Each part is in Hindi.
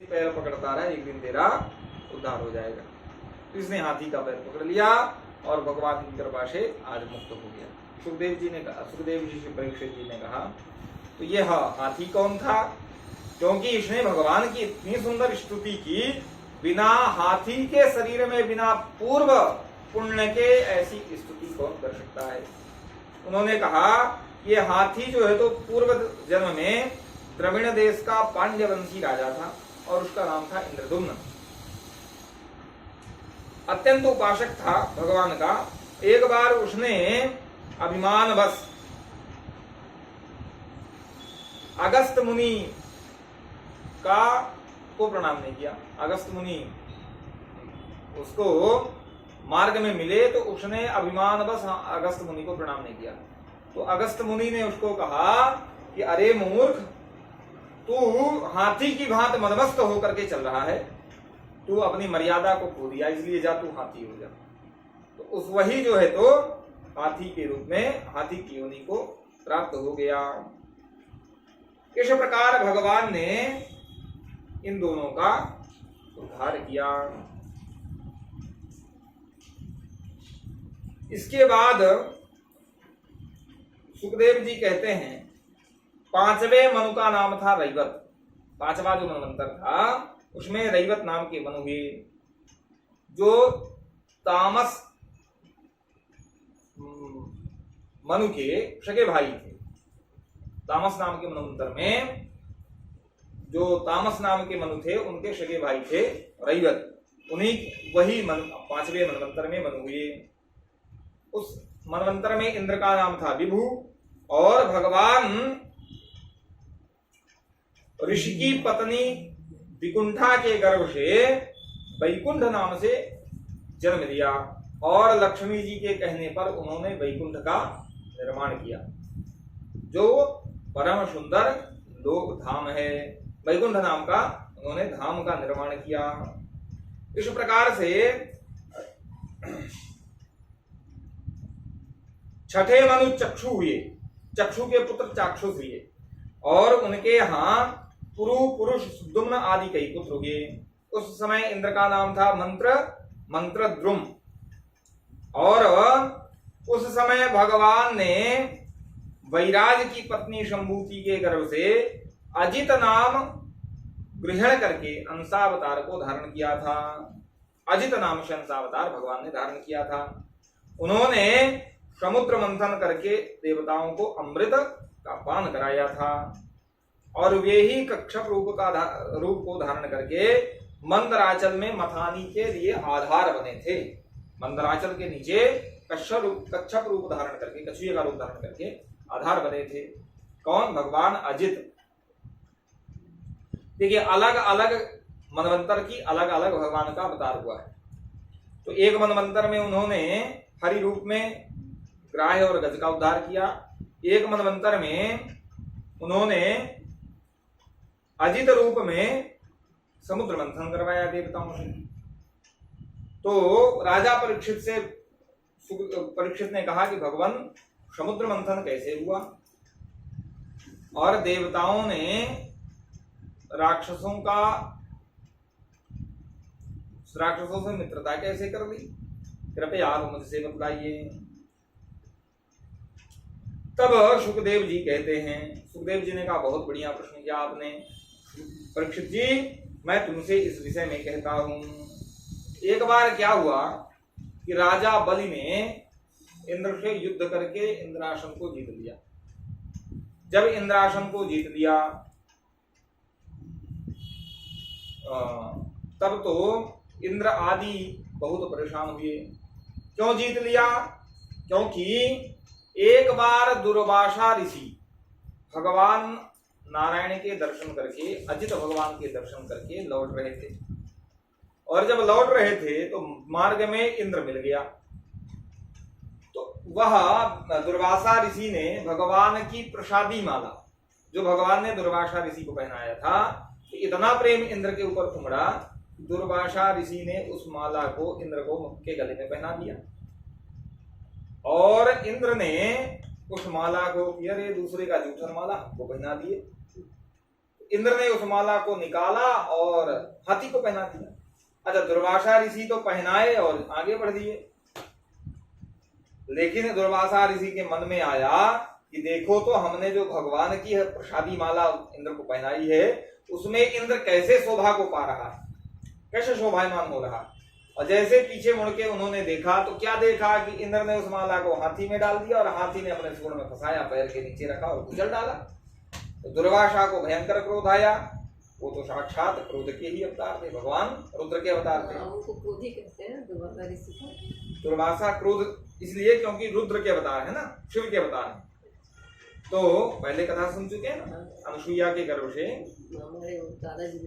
पैर पकड़ता रहा, एक दिन तेरा उद्धार हो जाएगा। तो इसने हाथी का पैर पकड़ लिया और भगवान की कृपा से आज मुक्त हो गया। सुखदेव जी से परीक्षित जी ने कहा, तो यह हाथी कौन था? क्योंकि इसने भगवान की इतनी सुंदर स्तुति की, बिना हाथी के शरीर में बिना पूर्व पुण्य के ऐसी स्तुति कौन कर सकता है? उन्होंने कहा ये हाथी जो है तो पूर्व जन्म में द्रविड़ देश का पांड्यवंशी राजा था और उसका नाम था इंद्रदुम्न। अत्यंत उपासक था भगवान का। एक बार उसने अभिमानवश अगस्त मुनि को प्रणाम नहीं किया। अगस्त मुनि उसको मार्ग में मिले तो उसने अभिमानवश अगस्त मुनि को प्रणाम नहीं किया। तो अगस्त मुनि ने उसको कहा कि अरे मूर्ख, तू हाथी की भांति मदमस्त होकर के चल रहा है, तू अपनी मर्यादा को खो दिया, इसलिए जा तू हाथी हो जा। तो उस वही जो है तो हाथी के रूप में हाथी की योनि को प्राप्त हो गया। इस प्रकार भगवान ने इन दोनों का उद्धार किया। इसके बाद सुखदेव जी कहते हैं, पांचवें मनु का नाम था रैवत। पांचवा जो मनवंतर था उसमें रैवत नाम के मनु हुए, जो तामस मनु के सगे भाई थे। तामस नाम के मनवंतर में जो तामस नाम के मनु थे उनके सगे भाई थे रैवत। उन्हीं वही पांचवें मनवंतर में मनु हुए। उस मनवंतर में इंद्र का नाम था विभु और भगवान ऋषि की पत्नी विकुंठा के गर्भ से वैकुंठ नाम से जन्म लिया और लक्ष्मी जी के कहने पर उन्होंने वैकुंठ का निर्माण किया, जो परम सुंदर लोक धाम है। वैकुंठ नाम का उन्होंने धाम का निर्माण किया। इस प्रकार से छठे मनु चक्षु हुए। चक्षु के पुत्र चाक्षुष हुए और उनके यहाँ पुरु पुरुष सुद्युम्न आदि कई पुत्र हुए। उस समय इंद्र का नाम था मंत्रद्रुम और उस समय भगवान ने वैराज की पत्नी शंभूति के गर्भ से अजित नाम ग्रहण करके अंशावतार को धारण किया था। अजित नाम से अंशावतार भगवान ने धारण किया था। उन्होंने समुद्र मंथन करके देवताओं को अमृत का पान कराया था और वे ही कच्छप रूप को धारण करके मंदराचल में मथानी के लिए आधार बने थे। मंदराचल के नीचे कच्छप रूप धारण करके, कछुए का रूप धारण करके आधार बने थे। कौन? भगवान अजित। देखिए, अलग अलग मनवंतर की अलग अलग भगवान का अवतार हुआ है। तो एक मनवंतर में उन्होंने हरि रूप में ग्राह्य और गज का उद्धार किया। एक मनवंतर में उन्होंने अजित रूप में समुद्र मंथन करवाया देवताओं से। तो राजा परीक्षित ने कहा कि भगवान समुद्र मंथन कैसे हुआ और देवताओं ने राक्षसों से मित्रता कैसे कर ली, कृपया आप मुझसे बतलाइए। तब सुखदेव जी कहते हैं, सुखदेव जी ने कहा, बहुत बढ़िया प्रश्न किया आपने परीक्षित जी, मैं तुमसे इस विषय में कहता हूं। एक बार क्या हुआ कि राजा बलि ने इंद्र से युद्ध करके इंद्रासन को जीत लिया। जब इंद्रासन को जीत लिया तब तो इंद्र आदि बहुत परेशान हुए। क्यों जीत लिया? क्योंकि एक बार दुर्वासा ऋषि भगवान नारायण के दर्शन करके, अजित भगवान के दर्शन करके लौट रहे थे और जब लौट रहे थे तो मार्ग में इंद्र मिल गया। तो वह दुर्वासा ऋषि ने भगवान की प्रसादी माला, जो भगवान ने दुर्वासा ऋषि को पहनाया था, तो इतना प्रेम इंद्र के ऊपर उमड़ा, दुर्वासा ऋषि ने उस माला को इंद्र को मुख के गले में पहना दिया और इंद्र ने उस माला को, अरे दूसरे का जूठन माला हमको पहना दिए। इंद्र ने उस माला को निकाला और हाथी को पहना दिया। अच्छा, दुर्वासा ऋषि तो पहनाए और आगे बढ़ दिए, लेकिन दुर्वासा ऋषि के मन में आया कि देखो तो हमने जो भगवान की प्रसादी माला इंद्र को पहनाई है उसमें इंद्र कैसे शोभा को पा रहा है, कैसे शोभायमान हो रहा। और जैसे पीछे मुड़ के उन्होंने देखा तो क्या देखा कि इंद्र ने उस माला को हाथी में डाल दिया और हाथी ने अपने सूंड में फंसाया, पैर के नीचे रखा और कुचल डाला। तो दुर्वासा को भयंकर क्रोध आया। वो तो साक्षात क्रोध के ही अवतार थे, भगवान रुद्र के अवतार थे। उनको क्रोधी कहते हैं दुर्वासा ऋषि को। दुर्वासा क्रोध इसलिए क्योंकि रुद्र के अवतार है ना, शिव के अवतार है। तो पहले कथा सुन चुके हैं ना, अनुसुईया के गर्भ से हमारे दादाजी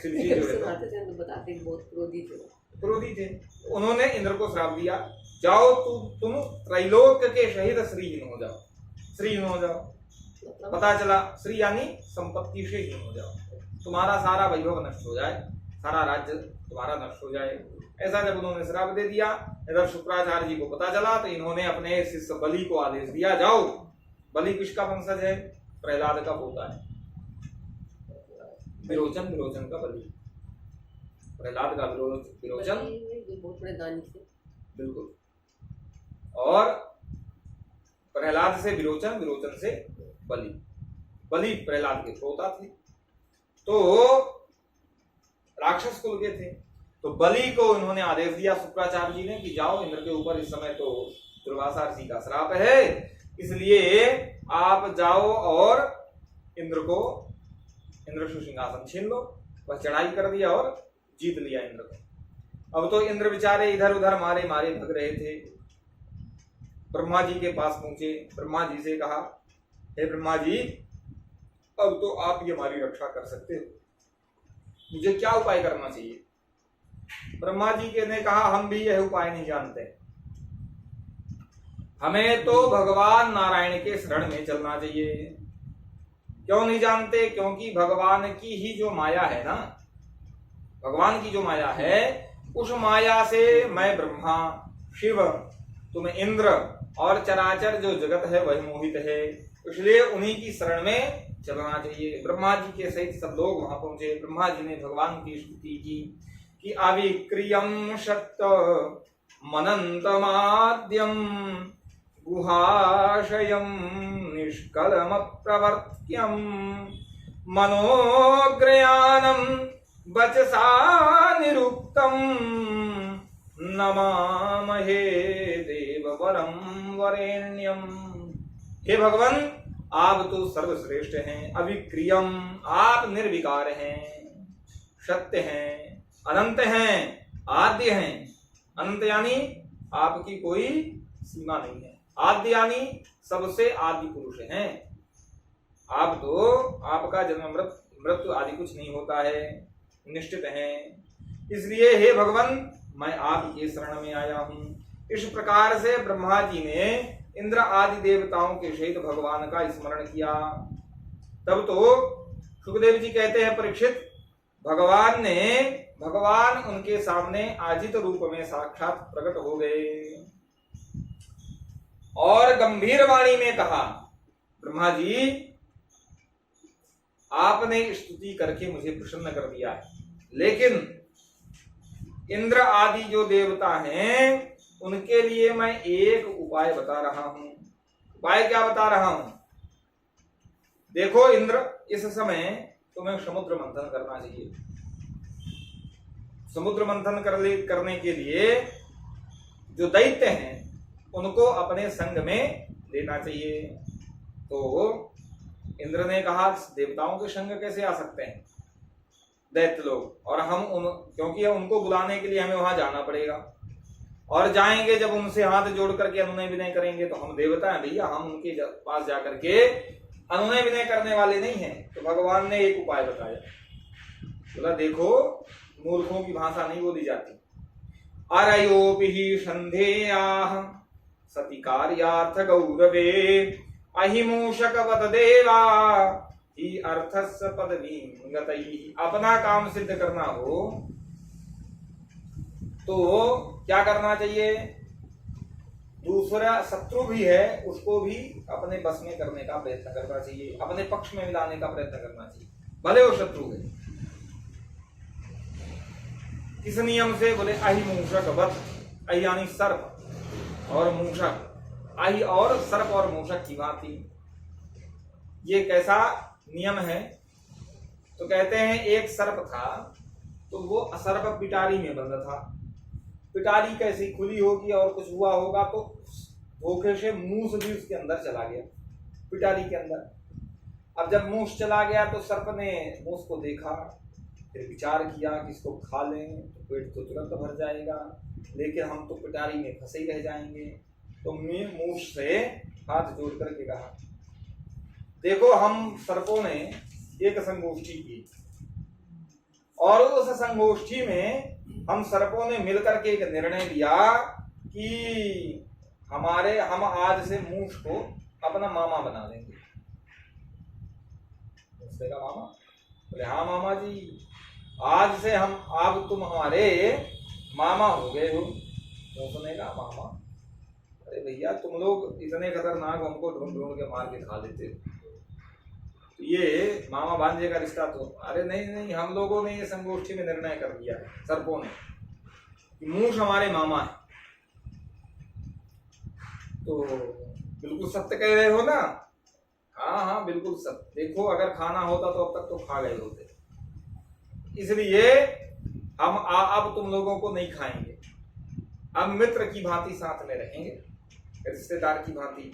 शिव जी जुड़े थे, तो बताते बहुत क्रोधी थे। उन्होंने इंद्र को श्राप दिया, जाओ तुम त्रैलोक के शहीद श्रीहीन हो जाओ, श्रीहीन हो जाओ। पता चला श्री यानी संपत्ति से हीन हो जाओ, तुम्हारा सारा वैभव नष्ट हो जाए, सारा राज्य तुम्हारा नष्ट हो जाए। ऐसा जब उन्होंने श्राप दे दिया, इधर शुक्राचार्य जी को पता चला तो इन्होंने अपने शिष्य बलि को आदेश दिया, जाओ। बलि किसका वंशज है? प्रहलाद का पोता है, विरोचन का बलि, प्रहलाद का विरोचन बहुत बड़े दानी थे, बिल्कुल। और प्रहलाद से विरोचन, विरोचन से बलि, बलि प्रहलाद के पोता थे, तो राक्षस कुल के थे। तो बलि को उन्होंने आदेश दिया शुक्राचार्य जी ने कि जाओ, इंद्र के ऊपर इस समय तो दुर्वासा ऋषि का श्राप है, इसलिए आप जाओ और इंद्र से सिंहासन छीन लो। बस चढ़ाई कर दिया और जीत लिया इंद्र को। अब तो इंद्र बेचारे इधर उधर मारे भग रहे थे। ब्रह्मा जी के पास पहुंचे, ब्रह्मा जी से कहा, हे ब्रह्मा जी, अब तो आप ही हमारी रक्षा कर सकते हो, मुझे क्या उपाय करना चाहिए? ब्रह्मा जी ने कहा, हम भी यह उपाय नहीं जानते, हमें तो भगवान नारायण के शरण में चलना चाहिए। क्यों नहीं जानते? क्योंकि भगवान की ही जो माया है ना, भगवान की जो माया है, उस माया से मैं ब्रह्मा, शिव, तुम इंद्र और चराचर जो जगत है वह मोहित है, इसलिए उन्हीं की शरण में चलना चाहिए। ब्रह्मा जी के सहित सब लोग वहां पहुंचे। ब्रह्मा जी ने भगवान की स्तुति की कि अविक्रियम सत्य मनंतमाद्यम गुहाशयम निष्कलम प्रवर्त्यम मनोग्रयानम वचसा निरुक्तम नमामहे देववरम वरेण्यम। हे भगवान, आप तो सर्वश्रेष्ठ हैं, अविक्रियम, आप निर्विकार हैं, सत्य हैं, अनंत हैं, आद्य हैं। अनंत यानी आपकी कोई सीमा नहीं है, आद्य यानी सबसे आदि पुरुष हैं। आप तो, आपका जन्म मृत्यु आदि कुछ नहीं होता है, निश्चित हैं। इसलिए हे भगवान, मैं आपके शरण में आया हूं। इस प्रकार से ब्रह्मा जी ने इंद्र आदि देवताओं के सहित भगवान का स्मरण किया। तब तो सुखदेव जी कहते हैं, परीक्षित, भगवान उनके सामने आजित रूप में साक्षात प्रकट हो गए और गंभीर वाणी में कहा, ब्रह्मा जी, आपने स्तुति करके मुझे प्रसन्न कर दिया है, लेकिन इंद्र आदि जो देवता हैं उनके लिए मैं एक उपाय बता रहा हूं। उपाय क्या बता रहा हूं? देखो इंद्र, इस समय तुम्हें समुद्र मंथन करना चाहिए। समुद्र मंथन करने के लिए जो दैत्य हैं उनको अपने संग में लेना चाहिए। तो इंद्र ने कहा, देवताओं के संग कैसे आ सकते हैं दैत्य लोग, और क्योंकि उनको बुलाने के लिए हमें वहां जाना पड़ेगा, और जाएंगे जब उनसे हाथ जोड़ करके अनुनय विनय करेंगे तो हम देवता हैं भैया, हम उनके पास जाकर के अनुनय विनय करने वाले नहीं हैं। तो भगवान ने एक उपाय बताया, बोला, देखो, मूर्खों की भाषा नहीं बोली जाती। अरयोपि संधेयाः सति कार्यार्थ गौरवे अहिमूषकवत देवा ही अर्थस्य पदवी गतैः। अपना काम सिद्ध करना हो तो क्या करना चाहिए? दूसरा शत्रु भी है उसको भी अपने बस में करने का प्रयत्न करना चाहिए, अपने पक्ष में मिलाने का प्रयत्न करना चाहिए। भले वो शत्रु है। किस नियम से? बोले अहि मूषक वत, अहि यानी सर्प और मूषक, अहि और सर्प और मूषक की भांति। ये कैसा नियम है? तो कहते हैं एक सर्प था, तो वो सर्प पिटारी में बंद था। पिटारी कैसी खुली होगी और कुछ हुआ होगा तो धोखे से मूस भी उसके अंदर चला गया, पिटारी के अंदर। अब जब मूस चला गया तो सर्प ने मूस को देखा, फिर विचार किया कि इसको खा लें तो पेट तो तुरंत भर जाएगा, लेकिन हम तो पिटारी में फंसे ही रह जाएंगे। तो मैं मूस से हाथ जोड़ करके कहा, देखो हम सर्पों ने एक संगोष्ठी की और उस संगोष्ठी में हम सर्पों ने मिलकर के एक निर्णय लिया कि हम आज से मूस को अपना मामा बना लेंगे। उसने कहा मामा? बोले हाँ मामा जी, आज से अब तुम हमारे मामा हो गए हो। उसने कहा मामा? अरे भैया तुम लोग इतने खतरनाक, हमको ढूंढ ढूंढ के मार के खा लेते हो, ये मामा भांजे का रिश्ता तो? अरे नहीं नहीं, हम लोगों ने ये संगोष्ठी में निर्णय कर लिया है, सर्पों ने, कि मूस हमारे मामा है। तो बिल्कुल सत्य कह रहे हो ना? हाँ हाँ बिल्कुल सत्य। देखो अगर खाना होता तो अब तक तो खा गए होते, इसलिए हम अब तुम लोगों को नहीं खाएंगे, अब मित्र की भांति साथ में रहेंगे, रिश्तेदार की भांति।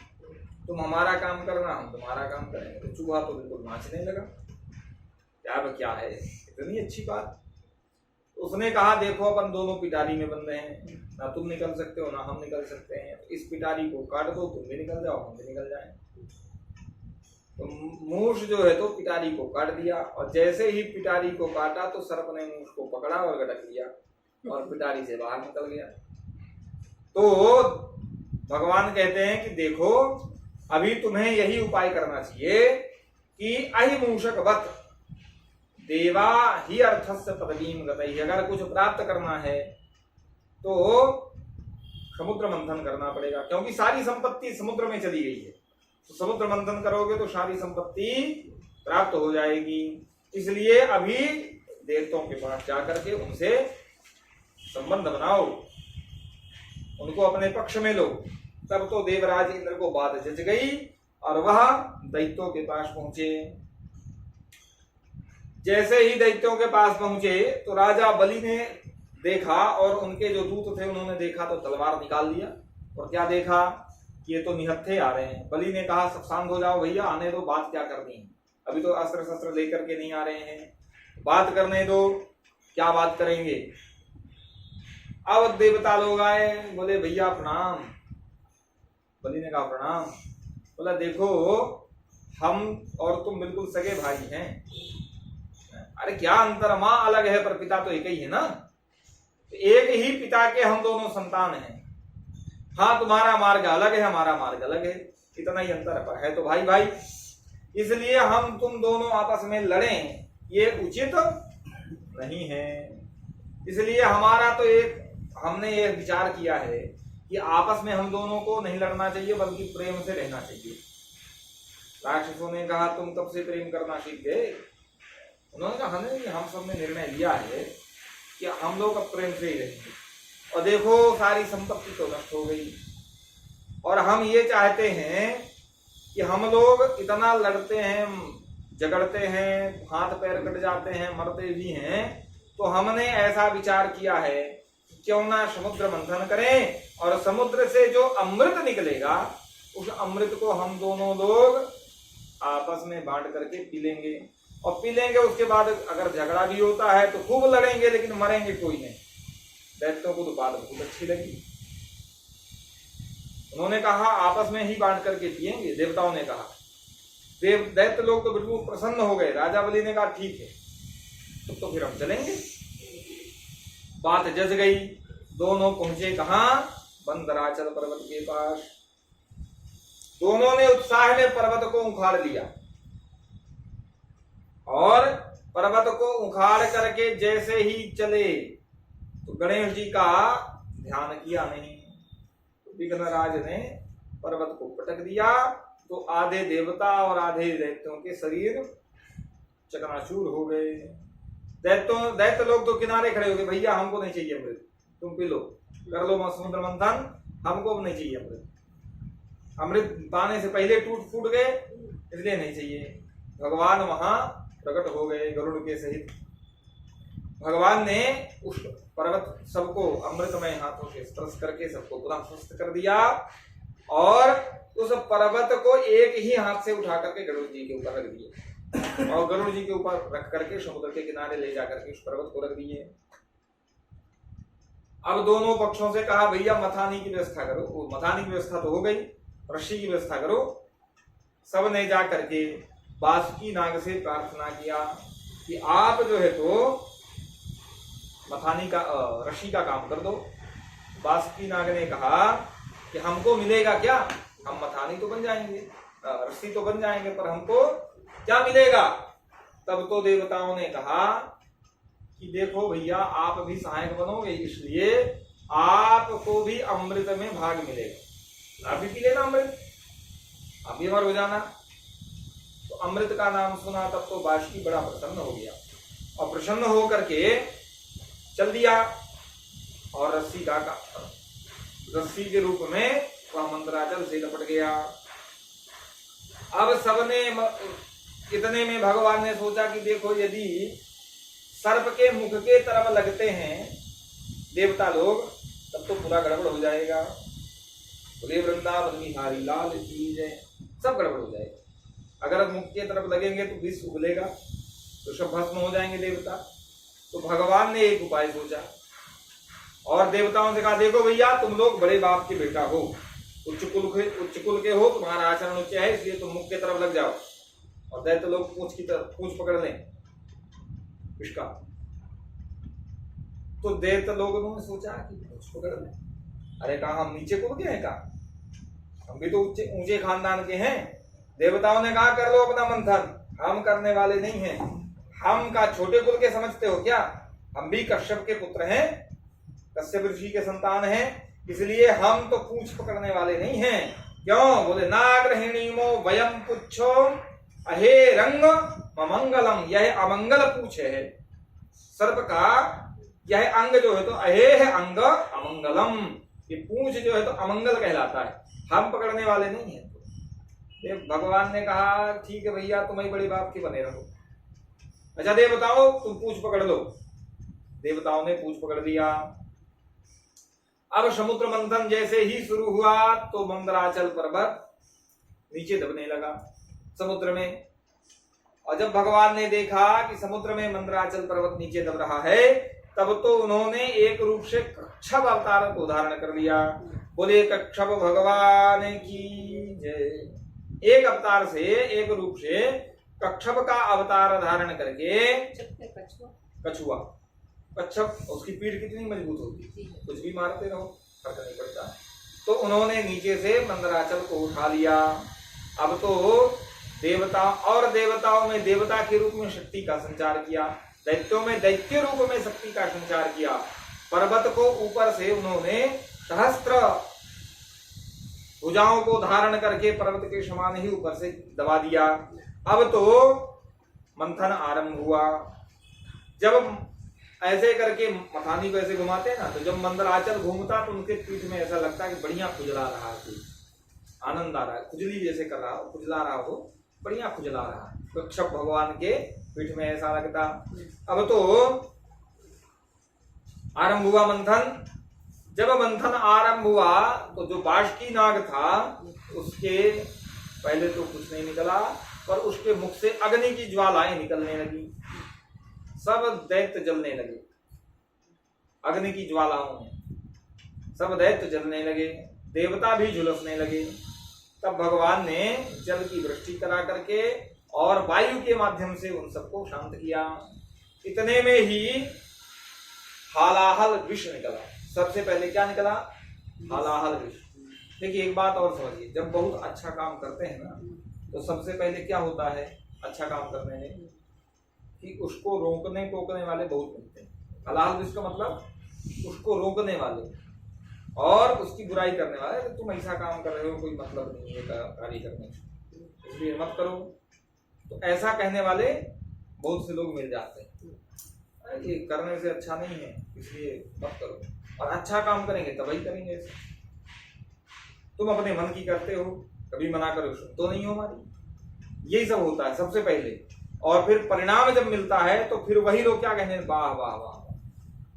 तुम हमारा काम करना, हम तुम्हारा काम करेंगे। तो चूहा तो बिल्कुल नाचने लगा, क्या है, इतनी अच्छी बात। उसने कहा देखो अपन दोनों पिटारी में बंधे हैं, ना तुम निकल सकते हो ना हम निकल सकते हैं, तो इस पिटारी को काट दो, तुम भी निकल जाओ हम भी निकल जाए। तो मूस जो है तो पिटारी को काट दिया, और जैसे ही पिटारी को काटा तो सर्प ने मूस को पकड़ा और गटक लिया और पिटारी से बाहर निकल गया। तो भगवान कहते हैं कि देखो अभी तुम्हें यही उपाय करना चाहिए कि अहि मूषक वत देवा ही अर्थस्य पदवीम गतैहि। अगर कुछ प्राप्त करना है तो समुद्र मंथन करना पड़ेगा, क्योंकि सारी संपत्ति समुद्र में चली गई है। तो समुद्र मंथन करोगे तो सारी संपत्ति प्राप्त हो जाएगी। इसलिए अभी देवताओं के पास जाकर के उनसे संबंध बनाओ, उनको अपने पक्ष में लो। तब तो देवराज इंद्र को बात जच गई और वह दैत्यों के पास पहुंचे। जैसे ही दैत्यों के पास पहुंचे तो राजा बलि ने देखा और उनके जो दूत थे उन्होंने देखा तो तलवार निकाल लिया, और क्या देखा कि ये तो निहत्थे आ रहे हैं। बलि ने कहा सब शांत हो जाओ भैया, आने दो, बात क्या करनी है, अभी तो अस्त्र शस्त्र लेकर के नहीं आ रहे हैं, बात करने दो, क्या बात करेंगे। अब देवता लोग आए, बोले भैया प्रणाम। बलि ने कहा प्रणाम। बोला देखो हम और तुम बिल्कुल सगे भाई हैं। अरे क्या अंतर, माँ अलग है पर पिता तो एक ही है ना, एक ही पिता के हम दोनों संतान हैं। हाँ तुम्हारा मार्ग अलग है, हमारा मार्ग अलग है, इतना ही अंतर है तो भाई भाई। इसलिए हम तुम दोनों आपस में लड़ें ये उचित नहीं है। इसलिए हमारा तो हमने ये विचार किया है कि आपस में हम दोनों को नहीं लड़ना चाहिए बल्कि प्रेम से रहना चाहिए। राक्षसों ने कहा तुम कब से प्रेम करना सीख गए? उन्होंने कहा नहीं, हम सब ने निर्णय लिया है कि हम लोग अब प्रेम से ही रहेंगे। और देखो सारी संपत्ति तो नष्ट हो गई, और हम ये चाहते हैं कि हम लोग इतना लड़ते हैं, झगड़ते हैं, हाथ पैर कट जाते हैं, मरते भी हैं, तो हमने ऐसा विचार किया है कि क्यों ना समुद्र मंथन करें और समुद्र से जो अमृत निकलेगा उस अमृत को हम दोनों लोग आपस में बांट करके पी लेंगे। और पी लेंगे उसके बाद अगर झगड़ा भी होता है तो खूब लड़ेंगे, लेकिन मरेंगे कोई नहीं। दैत्यों को तो बात बहुत अच्छी लगी, उन्होंने कहा आपस में ही बांट करके पिएंगे। देवताओं ने कहा, दैत्य लोग तो बिल्कुल प्रसन्न हो गए। राजा बलि ने कहा ठीक है तो फिर हम चलेंगे। बात जज गई, दोनों पहुंचे कहां? बंदराचल पर्वत के पास। दोनों ने उत्साह में पर्वत को उखाड़ लिया, और पर्वत को उखाड़ करके जैसे ही चले तो गणेश जी का ध्यान किया नहीं, तो विघ्नराज ने पर्वत को पटक दिया। तो आधे देवता और आधे दैत्यों के शरीर चकनाचूर हो गए। दैत्य लोग तो किनारे खड़े हो गए, भैया हमको नहीं चाहिए अमृत, तुम पी लो, कर लो समुद्र मंथन, हमको नहीं चाहिए अमृत। अमृत पाने से पहले टूट फूट गए, इसलिए नहीं चाहिए। भगवान वहां प्रकट हो गए गरुड़ के सहित। भगवान ने उस पर्वत सबको अमृतमय हाथों से स्पर्श करके सबको पुनः स्वस्थ कर दिया और उस पर्वत को एक ही हाथ से उठा करके गरुड़ जी के ऊपर रख दिए और गरुड़ जी के ऊपर रख करके समुद्र के किनारे ले जाकर के उस पर्वत को रख दिए। अब दोनों पक्षों से कहा भैया मथानी की व्यवस्था करो। वो मथानी की व्यवस्था तो हो गई, रस्सी की व्यवस्था करो। सब ने जा करके बासुकी नाग से प्रार्थना किया कि आप जो है तो मथानी का रस्सी का काम कर दो। बासुकी नाग ने कहा कि हमको मिलेगा क्या, हम मथानी तो बन जाएंगे, रस्सी तो बन जाएंगे, पर हमको क्या मिलेगा। तब तो देवताओं ने कहा कि देखो भैया आप भी सहायक बनोगे, इसलिए आपको भी अमृत में भाग मिलेगा, आप भी पी लेना अमृत, आप भी अमर हो जाना। तो अमृत का नाम सुना तब तो बासुकी बड़ा प्रसन्न हो गया और प्रसन्न होकर के चल दिया और रस्सी के रूप में वह मंत्राचल से लपट गया। अब सबने इतने में भगवान ने सोचा कि देखो यदि सर्प के मुख के तरफ लगते हैं देवता लोग तब तो पूरा गड़बड़ हो जाएगा। बोले वृंदावन बिहारी लाल की जय, सब गड़बड़ हो जाएगा। अगर मुख के तरफ लगेंगे तो विष उगलेगा तो सब भस्म हो जाएंगे देवता। तो भगवान ने एक उपाय सोचा और देवताओं से कहा देखो भैया तुम लोग बड़े बाप के बेटा हो, उच्च कुल के हो, तुम्हारा आचरण उच्च है, इसलिए तुम मुख के तरफ लग जाओ और दैत्य लोग पूंछ पकड़ लें इसका। तो दैत्य लोगों ने सोचा कि पूंछ पकड़ लें, अरे कहा हम नीचे कूद गए, कहा हम भी तो ऊंचे खानदान के हैं। देवताओं ने कहा कर लो अपना मंथन, हम करने वाले नहीं हैं, हम का छोटे कुल के समझते हो क्या, हम भी कश्यप के पुत्र हैं, कश्यप ऋषि के संतान हैं, इसलिए हम तो पूंछ पकड़ने वाले नहीं हैं। क्यों, बोले नागरहिणीमो वयम पुच्छो अहे रंग अमंगलम, यह अमंगल पूछ है सर्प का, यह अंग जो है तो अहे है अंग अमंगलम, ये पूंछ जो है तो अमंगल कहलाता है, हम पकड़ने वाले नहीं है। तो भगवान ने कहा ठीक है भैया तुम ही बड़े बाप के बने रहो, अच्छा देवताओं तुम पूंछ पकड़ लो। देवताओं ने पूंछ पकड़ लिया। अब समुद्र मंथन जैसे ही शुरू हुआ तो मंदराचल पर्वत नीचे दबने लगा समुद्र में। और जब भगवान ने देखा कि समुद्र में मंदराचल पर्वत नीचे दब रहा है तब तो उन्होंने एक रूप से कच्छप अवतार को धारण कर लिया। बोले कच्छप भगवान की जय। एक अवतार से, एक रूप से कच्छप का अवतार धारण करके, कछुआ, कच्छप उसकी पीठ कितनी मजबूत होती, कुछ भी मारते रहो फर्क नहीं पड़ता। तो उन्होंने नीचे से मंदराचल को उठा लिया। अब तो देवताओं में देवता के रूप में शक्ति का संचार किया, दैत्यों में दैत्य रूप में शक्ति का संचार किया। पर्वत को ऊपर से उन्होंने सहस्त्र भुजाओं को धारण करके पर्वत के समान ही ऊपर से दबा दिया। अब तो मंथन आरंभ हुआ। जब ऐसे करके मथानी को ऐसे घुमाते हैं ना, तो जब मंदराचल घूमता तो उनके पीठ में ऐसा लगता है कि बढ़िया खुजला रहा है, आनंद आ रहा है, खुजली जैसे कर रहा हो, खुजला रहा हो, बढ़िया खुजला रहा है। तो कच्छप भगवान के पीठ में ऐसा लगता। अब तो आरंभ हुआ मंथन। जब मंथन आरंभ हुआ तो जो बासुकी नाग था उसके पहले तो कुछ नहीं निकला, पर उसके मुख से अग्नि की ज्वालाएं निकलने लगी, सब दैत्य जलने लगे। अग्नि की ज्वालाओं में सब दैत्य जलने लगे, देवता भी झुलसने लगे। तब भगवान ने जल की वृष्टि करा करके और वायु के माध्यम से उन सबको शांत किया। इतने में ही हालाहल विष निकला। सबसे पहले क्या निकला? हालाहल विष। देखिए एक बात और समझिए, जब बहुत अच्छा काम करते हैं ना तो सबसे पहले क्या होता है अच्छा काम करने में, कि उसको रोकने टोकने वाले बहुत मिलते हैं। हालाहल विष का मतलब उसको रोकने वाले और उसकी बुराई करने वाले, तो तुम ऐसा काम कर रहे हो, कोई मतलब नहीं है कार्य करने, इसलिए मत करो। तो ऐसा कहने वाले बहुत से लोग मिल जाते हैं, ये करने से अच्छा नहीं है, इसलिए मत करो। और अच्छा काम करेंगे तभी करेंगे ऐसे। तुम अपने मन की करते हो, कभी मना करो तो नहीं हो हमारी, यही सब होता है सबसे पहले। और फिर परिणाम जब मिलता है तो फिर वही लोग क्या कहने, वाह वाह वाह,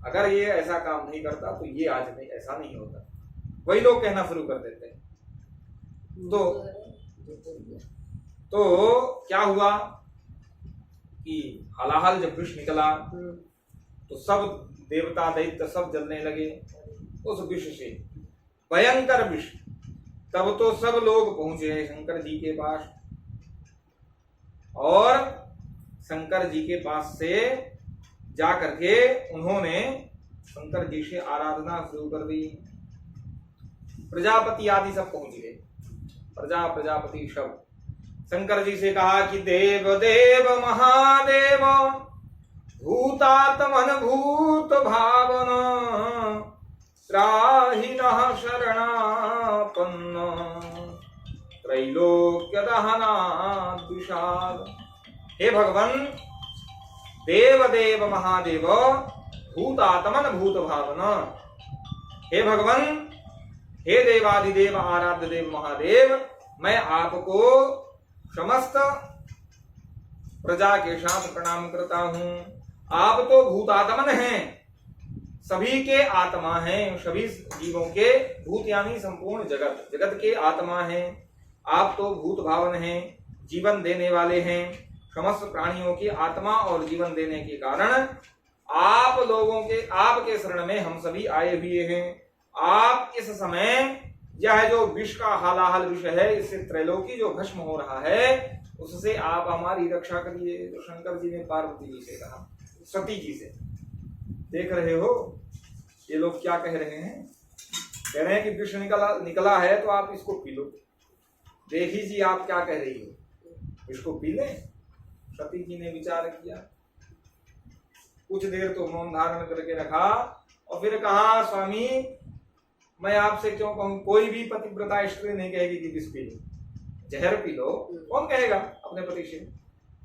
अगर ये ऐसा काम नहीं करता तो ये आज नहीं ऐसा नहीं होता, वही लोग कहना शुरू कर देते हैं। तो क्या हुआ कि हलाहल जब विष निकला तो सब देवता दैत्य सब जलने लगे उस विष से, भयंकर विष। तब तो सब लोग पहुंचे शंकर जी के पास, और शंकर जी के पास से जा करके उन्होंने शंकर जी से आराधना शुरू कर दी। प्रजापति आदि सब पहुंच गए, प्रजापति सब शंकर जी से कहा कि देव देव महादेव भूतात्मन भूत भावन त्राहि नः शरणापन्न त्रैलोक्य दहना विषाद। हे भगवान देव देव महादेव भूतात्मन भूत भावन, हे भगवान, हे देवादिदेव आराध्य देव महादेव, मैं आपको समस्त प्रजा के साथ प्रणाम करता हूं। आप तो भूतात्मन हैं, सभी के आत्मा हैं, सभी जीवों के, भूत यानी संपूर्ण जगत, जगत के आत्मा हैं। आप तो भूत भावन हैं, जीवन देने वाले हैं, समस्त प्राणियों की आत्मा और जीवन देने के कारण आप लोगों के, आपके शरण में हम सभी आए हुए हैं। आप इस समय यह जो विष का हालाहल विष है, इससे त्रैलोकी जो भस्म हो रहा है, उससे आप हमारी रक्षा करिए। तो शंकर जी ने पार्वती जी से कहा, सती जी से। देख रहे हो ये लोग क्या कह रहे हैं, कह रहे हैं कि विष निकला है तो आप इसको पी लो। देख लीजिए आप क्या कह रही हो, इसको पी लें। सती जी ने विचार किया, कुछ देर तो मौन धारण करके रखा और फिर कहा, स्वामी मैं आपसे क्यों कहूं, कोई भी पतिव्रता स्त्री नहीं कहेगी कि विष पी लो, जहर पी लो, कौन कहेगा अपने पति से।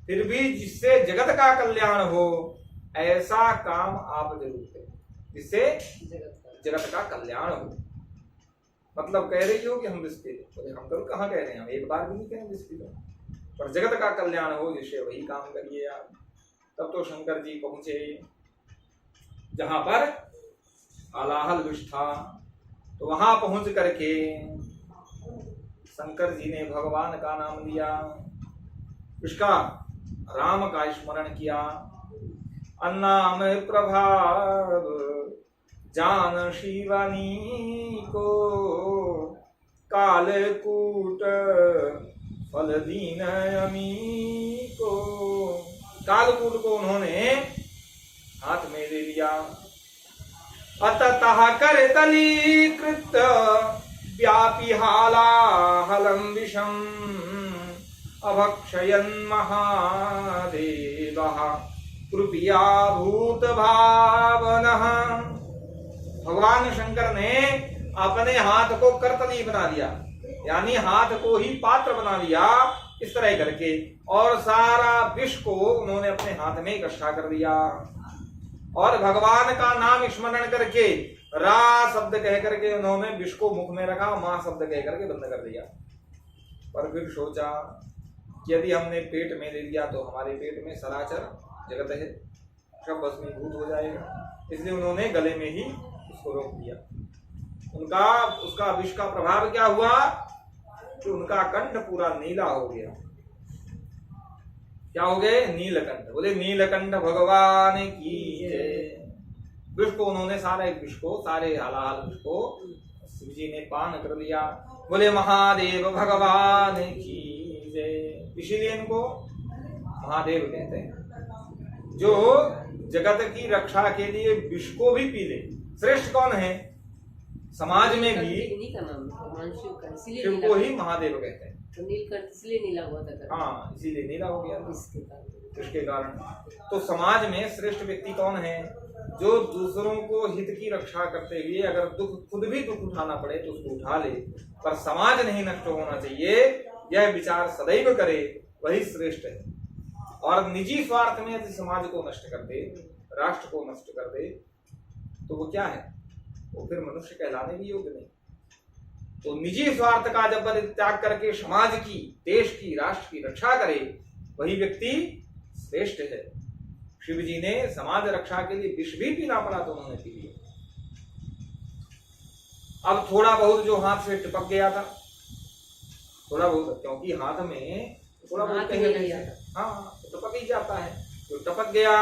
फिर भी जिससे जगत का कल्याण हो ऐसा काम आप जरूर करें, जिससे जगत का कल्याण हो। मतलब कह रही हो कि हम विष पी लो, बोले हम तो कहाँ कह रहे हैं, हम एक बार भी नहीं कहें विष पी लो, पर जगत का कल्याण हो जिससे वही काम करिए आप। तब तो शंकर जी पहुंचे जहां पर हलाहल विष था, तो वहां पहुंच करके शंकर जी ने भगवान का नाम लिया, उसका राम का स्मरण किया। अन्नाम प्रभाव जान शिवानी को, कालकूट फल दीन अमी को। कालकूट को उन्होंने हाथ में ले लिया। अतः कर तली कृत व्यापी हालाहलम विषम अभक्षयन् महादेवः कृपया भूत भावनः। भगवान शंकर ने अपने हाथ को करतली बना लिया, यानी हाथ को ही पात्र बना लिया इस तरह करके, और सारा विष को उन्होंने अपने हाथ में इकट्ठा कर दिया और भगवान का नाम स्मरण करके रा शब्द कह करके उन्होंने विष को मुख में रखा, मां शब्द कह करके बंद कर दिया। पर फिर सोचा कि यदि हमने पेट में ले लिया तो हमारे पेट में सराचर जगत है, सब भस्मीभूत हो जाएगा, इसलिए उन्होंने गले में ही उसको रोक दिया। उसका विष का प्रभाव क्या हुआ कि उनका कंठ पूरा नीला हो गया। क्या हो गए? नीलकंठ। बोले नीलकंठ भगवान की जय। विष को उन्होंने सारे विष को, सारे हलाहल विष को शिव जी ने पान कर लिया। बोले महादेव भगवान की जय। इसीलिए इनको महादेव कहते हैं, जो जगत की रक्षा के लिए विष को भी पी ले। श्रेष्ठ कौन है समाज में भी? शिव को ही महादेव कहते हैं। तो नीलकंठ इसलिए नीला हुआ था। हाँ, इसीलिए नीला हो गया इसके कारण। तो समाज में श्रेष्ठ व्यक्ति कौन है? जो दूसरों को हित की रक्षा करते हुए अगर खुद भी दुख उठाना पड़े तो उसको उठा ले, पर समाज नहीं नष्ट होना चाहिए, यह विचार सदैव करे, वही श्रेष्ठ है। और निजी स्वार्थ में यदि समाज को नष्ट कर दे, राष्ट्र को नष्ट कर दे, तो वो क्या है? वो फिर मनुष्य कहलाने भी योग्य नहीं। तो निजी स्वार्थ का जब परित्याग करके समाज की, देश की, राष्ट्र की रक्षा करे, वही व्यक्ति श्रेष्ठ है। शिव जी ने समाज रक्षा के लिए विष भी पीना पड़ा तो उन्होंने पी लिया। अब थोड़ा बहुत जो हाथ से टपक गया था, थोड़ा बहुत, क्योंकि हाथ में थोड़ा बहुत कहीं ना कहीं, हाँ, तो टपक ही जाता है। जो टपक गया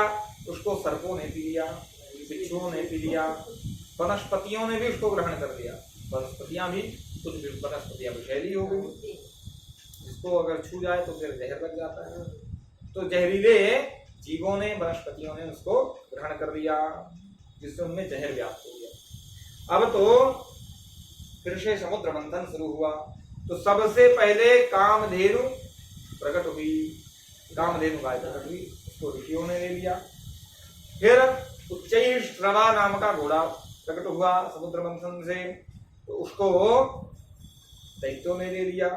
उसको सर्पों ने पी लिया, बिच्छुओं ने पी लिया, वनस्पतियों ने भी उसको ग्रहण कर लिया। वनस्पतियां भी, कुछ वनस्पतियां विषैली हो गई, जिसको अगर छू जाए तो फिर जहर लग जाता है। तो जहरीले जीवों ने, वनस्पतियों ने उसको ग्रहण कर लिया, जिससे उनमें जहर व्याप्त हो गया। अब तो फिर से समुद्र मंथन शुरू हुआ। तो सबसे पहले कामधेनु प्रकट हुई, कामधेनु गाय प्रकट हुई, उसको ऋषियों ने ले लिया। फिर उच्चैश्रवा नाम का घोड़ा प्रकट हुआ समुद्र मंथन से, तो उसको दैत्यों ने ले लिया।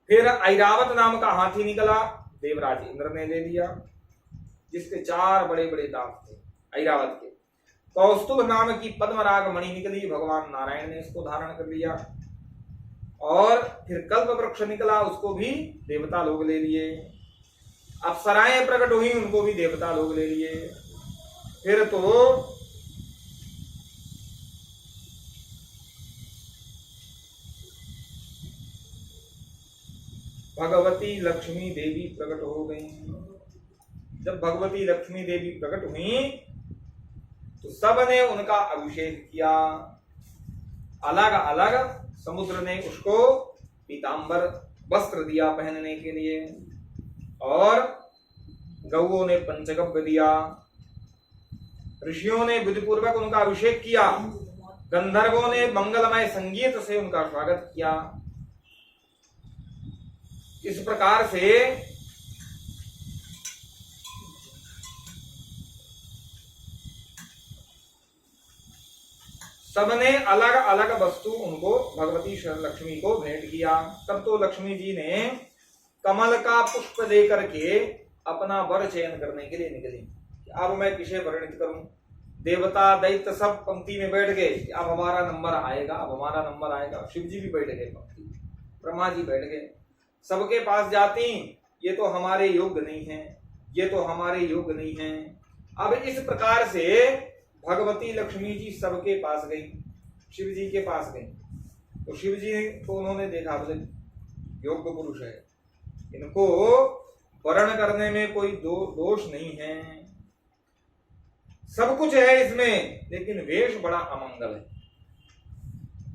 फिर ऐरावत नाम का हाथी निकला, देवराज इंद्र ने ले लिया, जिसके 4 बड़े बड़े दांत थे ऐरावत के। कौस्तुभ नाम की पद्मराग मणि निकली, भगवान नारायण ने इसको धारण कर लिया। और फिर कल्प वृक्ष निकला, उसको भी देवता लोग ले लिए। अप्सराएं प्रकट हुई, उनको भी देवता लोग ले लिए। फिर तो भगवती लक्ष्मी देवी प्रकट हो गई। जब भगवती लक्ष्मी देवी प्रकट हुई तो सबने उनका अभिषेक किया। अलग अलग समुद्र ने उसको पीतांबर वस्त्र दिया पहनने के लिए, और गौओं ने पंचगव्य दिया। ऋषियों ने विधिपूर्वक उनका अभिषेक किया। गंधर्वों ने मंगलमय संगीत से उनका स्वागत किया। इस प्रकार से सबने अलग अलग वस्तु उनको भगवती लक्ष्मी को भेंट किया। तब तो लक्ष्मी जी ने कमल का पुष्प लेकर के अपना वर चयन करने के लिए निकली। अब मैं किसे वर्णित करूं? देवता दैत्य सब पंक्ति में बैठ गए, अब हमारा नंबर आएगा, अब हमारा नंबर आएगा। शिव जी भी बैठ गए पंक्ति, ब्रह्मा जी बैठ गए। सबके पास जाती, ये तो हमारे योग्य नहीं है, ये तो हमारे योग्य नहीं है। अब इस प्रकार से भगवती लक्ष्मी जी सबके पास गई, शिव जी के पास गई। तो शिव जी को उन्होंने देखा, बोले योग्य पुरुष है, इनको वर्ण करने में कोई दोष नहीं है, सब कुछ है इसमें, लेकिन वेश बड़ा अमंगल है।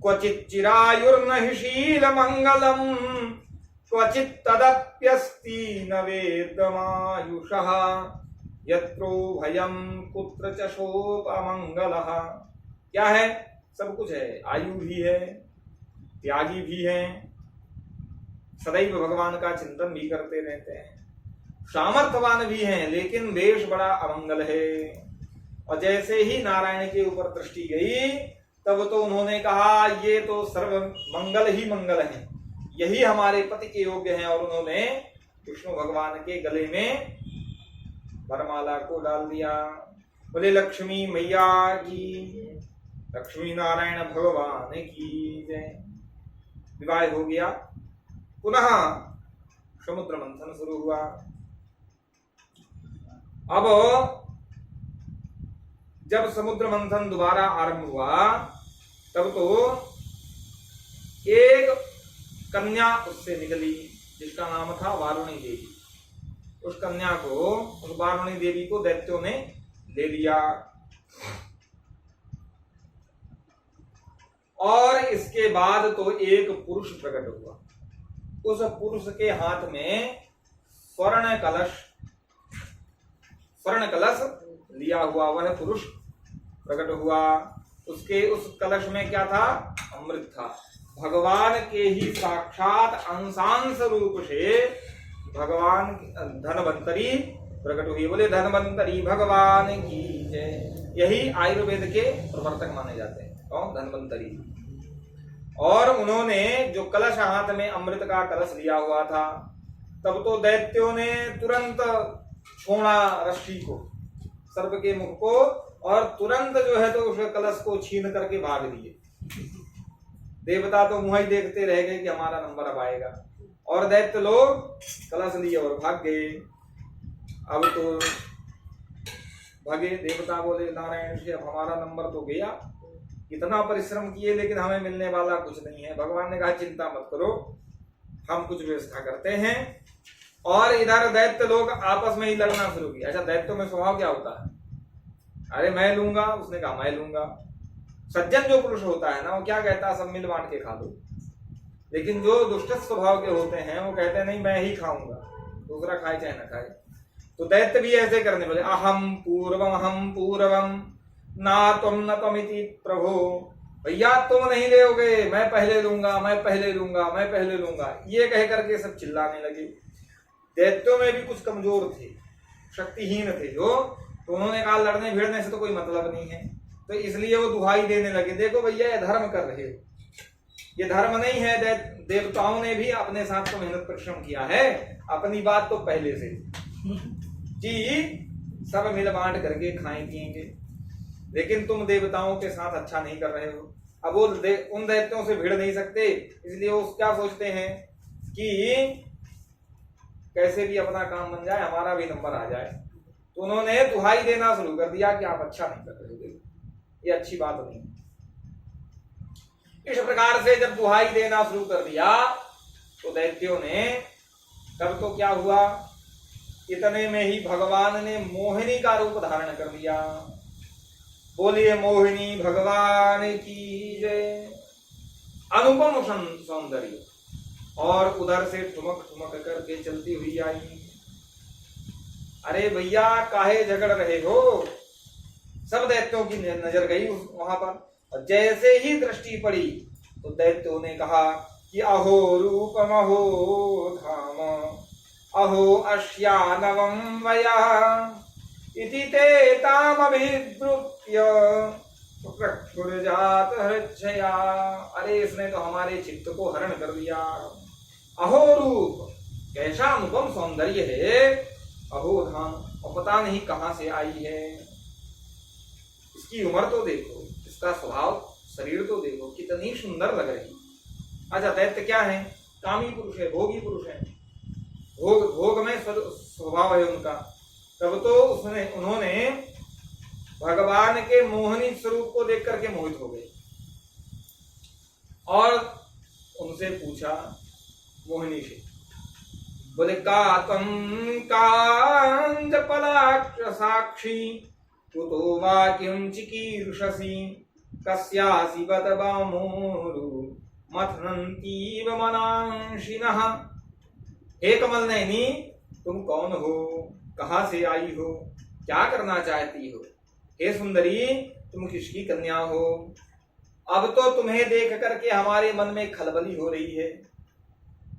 क्वचित चिरायुर्न शील मंगलम क्वचित तदप्यस्ति न वेदमायुषः यत्रो भयम कुत्र च शोक अमंगलः। क्या है? सब कुछ है, आयु भी है, त्यागी भी है, सदैव भगवान का चिंतन भी करते रहते हैं, सामर्थ्यवान भी हैं, लेकिन वेश बड़ा अमंगल है। और जैसे ही नारायण के ऊपर दृष्टि गई, तब तो उन्होंने कहा ये तो सर्व मंगल ही मंगल है, यही हमारे पति के योग्य हैं। और उन्होंने विष्णु भगवान के गले में वरमाला को डाल दिया। बोले लक्ष्मी मैया की, लक्ष्मी नारायण भगवान की जय। विवाह हो गया। पुनः समुद्र मंथन शुरू हुआ। अब जब समुद्र मंथन दोबारा आरंभ हुआ, तब तो एक कन्या उससे निकली, जिसका नाम था वारुणी देवी। उस कन्या को, उस वारुणी देवी को दैत्यों ने ले लिया। और इसके बाद तो एक पुरुष प्रकट हुआ। उस पुरुष के हाथ में स्वर्ण कलश लिया हुआ वह पुरुष प्रकट हुआ। उसके उस कलश में क्या था? अमृत था। भगवान के ही साक्षात अंशांश रूप से भगवान धनवंतरी प्रकट हुई। बोले धनवंतरी भगवान की जय। यही आयुर्वेद के प्रवर्तक माने जाते हैं, कौन? धनवंतरी। और उन्होंने जो कलश हाथ में अमृत का कलश लिया हुआ था, तब तो दैत्यों ने तुरंत छोड़ा रस्सी को, सर्प के मुख को, और तुरंत जो है तो उस कलश को छीन करके भाग दिए। देवता तो मुंह ही देखते रह गए कि हमारा नंबर अब आएगा, और दैत्य लोग कलश लिए और भाग गए। अब तो भगे देवता, बोले नारायण जी अब हमारा नंबर तो गया, इतना परिश्रम किए लेकिन हमें मिलने वाला कुछ नहीं है। भगवान ने कहा चिंता मत करो, हम कुछ व्यवस्था करते हैं। और इधर दैत्य लोग आपस में ही लड़ना शुरू किया। अच्छा, दैत्यों में स्वभाव क्या होता है? अरे मैं लूंगा, उसने कहा मैं लूंगा। सज्जन जो पुरुष होता है ना, वो क्या कहता है, सब मिल बांट के खा लो। लेकिन जो दुष्ट स्वभाव के होते हैं वो कहते हैं नहीं मैं ही खाऊंगा, दूसरा खाए चाहे ना खाए। तो दैत्य भी ऐसे करने बोले, अहम पूर्वम ना तुम न तमिति प्रभो, भैया तुम नहीं लोगे, मैं पहले लूंगा, मैं पहले लूंगा, मैं पहले लूंगा, ये कह करके सब चिल्लाने लगे। दैत्यों में भी कुछ कमजोर थे, शक्तिहीन थे जो, तो उन्होंने कहा लड़ने भिड़ने से तो कोई मतलब नहीं है, तो इसलिए वो दुहाई देने लगे, देखो भैया ये धर्म कर रहे हो, ये धर्म नहीं है। देवताओं ने भी अपने साथ तो मेहनत परिश्रम किया है, अपनी बात तो पहले से जी सब मिल बांट करके खाएं पिएंगे, लेकिन तुम देवताओं के साथ अच्छा नहीं कर रहे हो। अब वो उन दैत्यों से भिड़ नहीं सकते, इसलिए वो क्या सोचते हैं कि कैसे भी अपना काम बन जाए, हमारा भी नंबर आ जाए। तो उन्होंने दुहाई देना शुरू कर दिया कि आप अच्छा नहीं कर रहे हो, ये अच्छी बात नहीं। इस प्रकार से जब दुहाई देना शुरू कर दिया तो दैत्यों ने, तब तो क्या हुआ, इतने में ही भगवान ने मोहिनी का रूप धारण कर लिया। बोलिए मोहिनी भगवान की जय। अनुपम सौंदर्य, और उधर से ठुमक ठुमक करके चलती हुई आई। अरे भैया काहे झगड़ रहे हो? सब दैत्यों की नजर गई वहां पर, और जैसे ही दृष्टि पड़ी तो दैत्यों ने कहा कि अहो रूपम अहो धाम अहो अश्यानवम वया इति ते तामभिद्रुप्य प्रक्षुरजात हृच्छया। अरे इसने तो हमारे चित्त को हरण कर दिया। अहो रूप, कैसा अनुपम सौंदर्य है, अहो धाम, और पता नहीं कहां से आई है। इसकी उम्र तो देखो, इसका स्वभाव, शरीर तो देखो, कितनी सुंदर लग रही। अच्छा, दैत्य क्या है? कामी पुरुष है, भोगी पुरुष है, भोग में स्वभाव है उनका। तब तो उन्होंने भगवान के मोहनी स्वरूप को देख करके मोहित हो गए, और उनसे पूछा मोहिनी से, बोले का तम कांज पलाक्ष साक्षी कुतो वा किं चिकीर्षसि कस्यासि बत बामोरु मथनन्तीव मनांशिनः। हे कमल नयनी, तुम कौन हो, कहां से आई हो, क्या करना चाहती हो? हे सुंदरी, तुम किसकी कन्या हो? अब तो तुम्हें देख करके हमारे मन में खलबली हो रही है।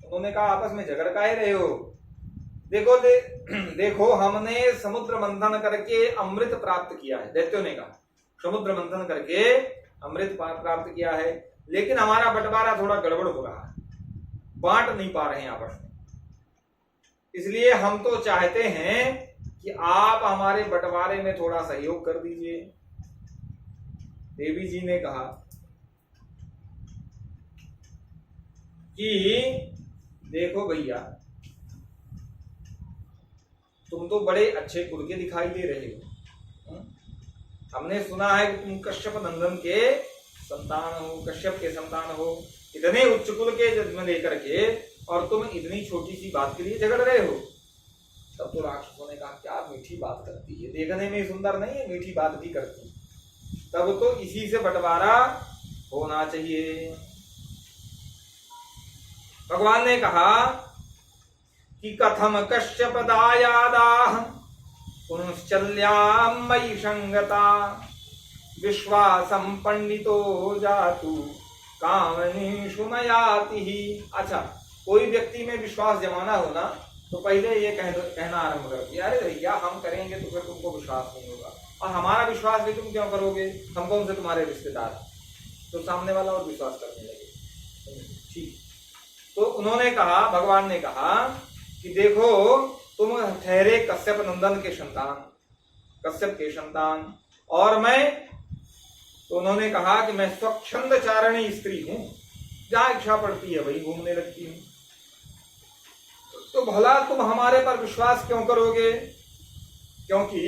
उन्होंने कहा आपस में झगड़ काहे रहे हो? देखो हमने समुद्र मंथन करके अमृत प्राप्त किया है। दैत्यों ने कहा समुद्र मंथन करके अमृत प्राप्त किया है, लेकिन हमारा बंटवारा थोड़ा गड़बड़ हो रहा है, बांट नहीं पा रहे हैं आपस में। इसलिए हम तो चाहते हैं कि आप हमारे बंटवारे में थोड़ा सहयोग कर दीजिए। देवी जी ने कहा कि देखो भैया, तुम तो बड़े अच्छे कुल के दिखाई दे रहे हो। हमने सुना है कि तुम कश्यप नंदन के संतान हो, कश्यप के संतान हो, इतने उच्च कुल के जन्म लेकर के, और तुम इतनी छोटी सी बात के लिए झगड़ रहे हो। तब तो राक्षसों ने कहा क्या मीठी बात करती है, देखने में सुंदर नहीं है, मीठी बात भी करती। तब तो इसी से बंटवारा होना चाहिए। भगवान ने कहा कि कथम कश्यप दायादाह पुनश्चल्याम मयि संगता विश्वासम पंडितो जातु कामनीषु मयाति। अच्छा, कोई व्यक्ति में विश्वास जमाना हो ना, तो पहले ये कहना आरंभ कर दिया, अरे भैया हम करेंगे तो फिर तुमको विश्वास नहीं होगा, और हमारा विश्वास भी तुम क्यों करोगे, हम कौन से तुम्हारे रिश्तेदार। तो सामने वाला और विश्वास करने लगे। ठीक, तो उन्होंने कहा, भगवान ने कहा कि देखो तुम ठहरे कश्यप नंदन के संतान, कश्यप के संतान, और मैं, तो उन्होंने कहा कि मैं स्वच्छंद चारणी स्त्री हूं, जहां इच्छा पड़ती है वही घूमने लगती हूं, तो भला तुम हमारे पर विश्वास क्यों करोगे? क्योंकि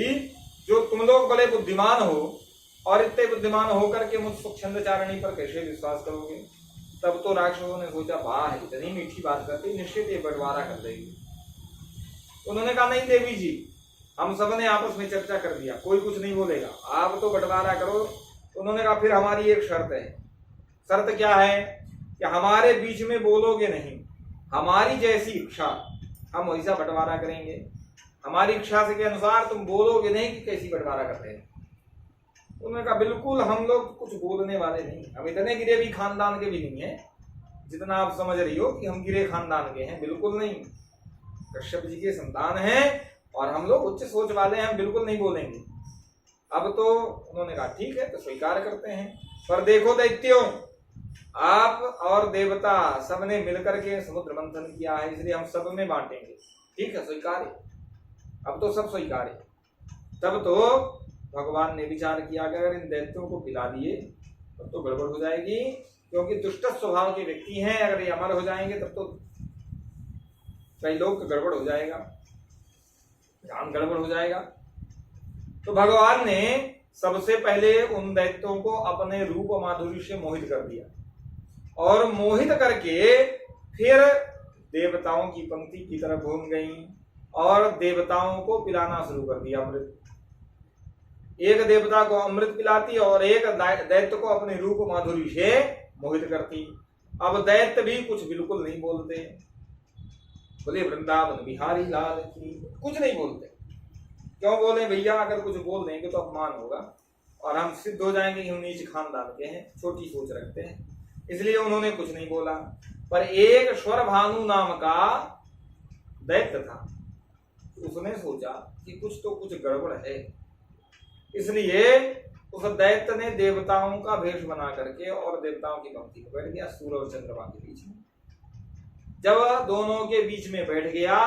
जो तुम लोग बड़े बुद्धिमान हो और इतने बुद्धिमान होकर के मुझ स्वच्छंद चारणी पर कैसे विश्वास करोगे? तब तो राक्षसों ने सोचा, वाह इतनी मीठी बात करती, निश्चित ये बंटवारा कर देगी। उन्होंने कहा, नहीं देवी जी, हम सब ने आपस में चर्चा कर दिया, कोई कुछ नहीं बोलेगा, आप तो बंटवारा करो। उन्होंने कहा, फिर हमारी एक शर्त है। शर्त क्या है? कि हमारे बीच में बोलोगे नहीं, हमारी जैसी इच्छा हम वैसा बंटवारा करेंगे, हमारी इच्छा से के अनुसार तुम बोलोगे नहीं कि कैसी बंटवारा कर रहे हैं। उन्होंने कहा, बिल्कुल हम लोग कुछ बोलने वाले नहीं, हम इतने गिरे भी खानदान के भी नहीं है जितना आप समझ रही हो कि हम गिरे खानदान के हैं, बिल्कुल नहीं। कश्यप जी के संतान हैं और हम लोग उच्च सोच वाले हैं, हम बिल्कुल नहीं बोलेंगे। अब तो उन्होंने कहा, ठीक है, तो स्वीकार करते हैं। पर देखो दैत्यों, आप और देवता सबने मिलकर के समुद्र मंथन किया है, इसलिए हम सब में बांटेंगे। ठीक है, स्वीकार है। अब तो सब स्वीकार है। तब तो भगवान ने विचार किया कि अगर इन दैत्यों को पिला दिए तब तो गड़बड़ हो जाएगी, क्योंकि दुष्ट स्वभाव के व्यक्ति हैं, अगर ये अमर हो जाएंगे तब तो कई लोग का गड़बड़ हो जाएगा, काम गड़बड़ हो जाएगा। तो भगवान ने सबसे पहले उन दैत्यों को अपने रूप माधुर्य से मोहित कर दिया, और मोहित करके फिर देवताओं की पंक्ति की तरफ घूम गई और देवताओं को पिलाना शुरू कर दिया अमृत। एक देवता को अमृत पिलाती और एक दैत्य को अपने रूप माधुर्य से मोहित करती। अब दैत्य भी कुछ बिल्कुल नहीं बोलते, बोले वृंदावन बिहारी लाल की, कुछ नहीं बोलते। क्यों बोले भैया? अगर कुछ बोल देंगे तो अपमान होगा और हम सिद्ध हो जाएंगे कि हम नीच खानदान के हैं, छोटी सोच रखते हैं, इसलिए उन्होंने कुछ नहीं बोला। पर एक स्वर भानु नाम का दैत्य था, उसने सोचा कि कुछ गड़बड़ है, इसलिए उस दैत्य ने देवताओं का भेष बना करके और देवताओं की पंक्ति में बैठ गया, सूर्य और चंद्रमा के बीच में। जब दोनों के बीच में बैठ गया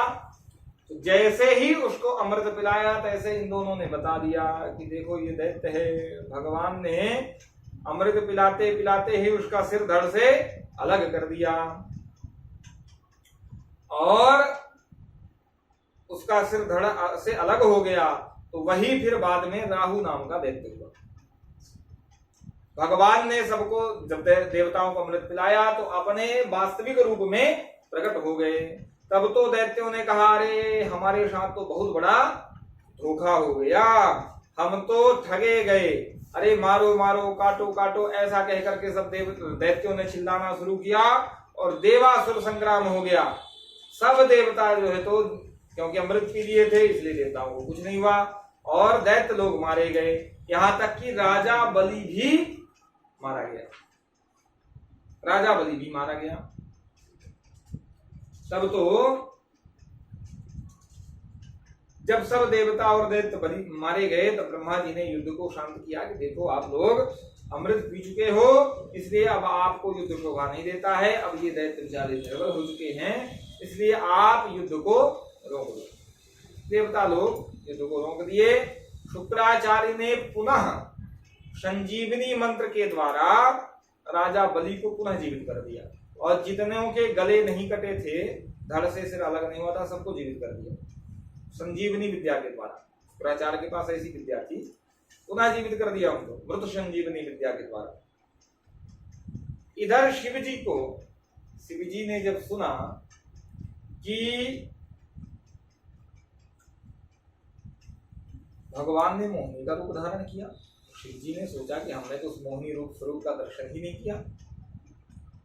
तो जैसे ही उसको अमृत पिलाया तैसे इन दोनों ने बता दिया कि देखो ये दैत्य है। भगवान ने अमृत पिलाते पिलाते ही उसका सिर धड़ से अलग कर दिया, और उसका सिर धड़ से अलग हो गया। तो वही फिर बाद में राहु नाम का दैत्य हुआ। भगवान ने सबको जब देवताओं को अमृत पिलाया तो अपने वास्तविक रूप में प्रकट हो गए। तब तो दैत्यों ने कहा, अरे हमारे साथ तो बहुत बड़ा धोखा हो गया, हम तो ठगे गए, अरे मारो मारो काटो काटो, ऐसा कह करके सब दैत्यों ने चिल्लाना शुरू किया और देवासुर संग्राम हो गया। सब देवता जो है तो क्योंकि अमृत पी लिए थे इसलिए देवताओं को कुछ नहीं हुआ और दैत्य लोग मारे गए, यहां तक कि राजा बलि भी मारा गया, राजा बलि भी मारा गया। तब तो जब सब देवता और दैत्य बलि मारे गए तब ब्रह्मा जी ने युद्ध को शांत किया कि देखो आप लोग अमृत पी चुके हो, इसलिए अब आपको युद्ध शोभा नहीं देता है, अब ये दैत्य बेचारे निर्बल हो चुके हैं, इसलिए आप युद्ध को रोक दो। देवता लोग युद्ध को रोक दिए। शुक्राचार्य ने पुनः संजीवनी मंत्र के द्वारा राजा बलि को पुनः जीवित कर दिया और जितनों के गले नहीं कटे थे, धड़ से सिर अलग नहीं हुआ था, सबको जीवित कर दिया संजीवनी विद्या के द्वारा। शुक्राचार्य के पास ऐसी विद्या थी, पुनः जीवित कर दिया उनको मृत संजीवनी विद्या के द्वारा। इधर शिव जी ने जब सुना कि भगवान ने मोहिनी का रूप धारण किया, शिव जी ने सोचा कि हमने तो उस मोहिनी रूप स्वरूप का दर्शन ही नहीं किया,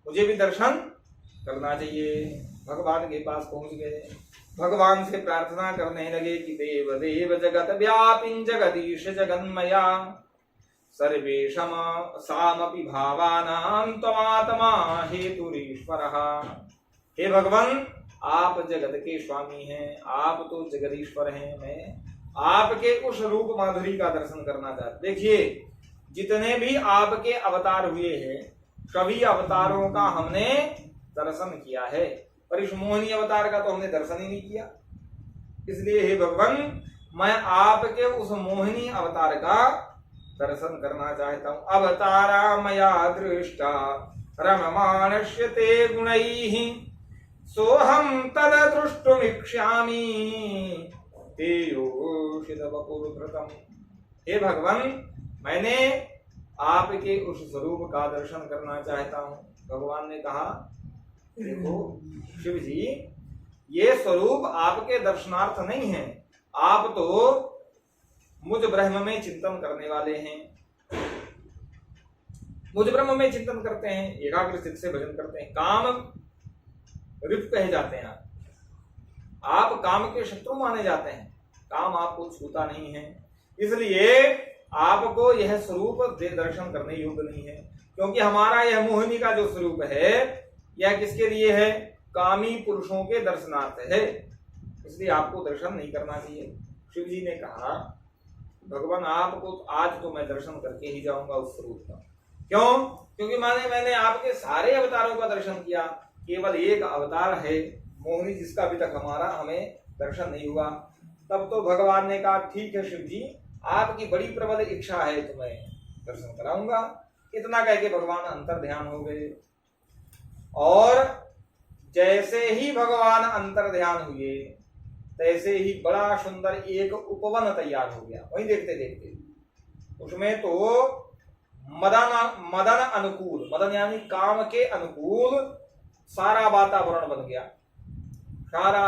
मुझे भी दर्शन करना चाहिए। भगवान के पास पहुंच गए, भगवान से प्रार्थना करने लगे कि देव देव जगत व्यापिन जगदीश जगन्मया सर्वेषां सामपि भावानां त्वमात्मा हेतुरीश्वरः। हे भगवान, आप जगत के स्वामी हैं, आप तो जगदीश्वर हैं, मैं आपके उस रूप माधुरी का दर्शन करना चाहते। देखिए जितने भी आपके अवतार हुए हैं सभी अवतारों का हमने दर्शन किया है, पर इस मोहिनी अवतार का तो हमने दर्शन ही नहीं किया। इसलिए हे भगवान, मैं आपके उस मोहिनी अवतार का दर्शन करना चाहता हूँ। अवतारा मया दृष्टा रममाणस्य ते गुणैः सोहम तद दृष्टुमिच्छामि ते योषित वपुर्धृतम्। हे भगवान, मैंने आपके उस स्वरूप का दर्शन करना चाहता हूँ। भगवान ने कहा, देखो शिव जी, ये स्वरूप आपके दर्शनार्थ नहीं है। आप तो मुझ ब्रह्म में चिंतन करने वाले हैं, मुझ ब्रह्म में चिंतन करते हैं, एकाग्र चित्त से भजन करते हैं। काम रिप कहे जाते हैं। आप काम के शत्रु माने जाते हैं, काम आपको छूता नहीं है, इसलिए आपको यह स्वरूप दर्शन करने योग्य नहीं है। क्योंकि हमारा यह मोहिनी का जो स्वरूप है, यह किसके लिए है? कामी पुरुषों के दर्शनार्थ है, इसलिए आपको दर्शन नहीं करना चाहिए। शिव जी ने कहा, भगवान आपको आज तो मैं दर्शन करके ही जाऊंगा उस स्वरूप का। क्यों? क्योंकि मैंने आपके सारे अवतारों का दर्शन किया, केवल एक अवतार है मोहिनी जिसका अभी तक हमें दर्शन नहीं हुआ। तब तो भगवान ने कहा, ठीक है शिव जी, आपकी बड़ी प्रबल इच्छा है तो मैं दर्शन कराऊंगा। इतना कह के भगवान अंतर ध्यान हो गए, और जैसे ही भगवान अंतर ध्यान हुए तैसे ही बड़ा सुंदर एक उपवन तैयार हो गया। वही देखते देखते उसमें तो मदन अनुकूल, मदन यानी काम के अनुकूल सारा वातावरण बन गया, सारा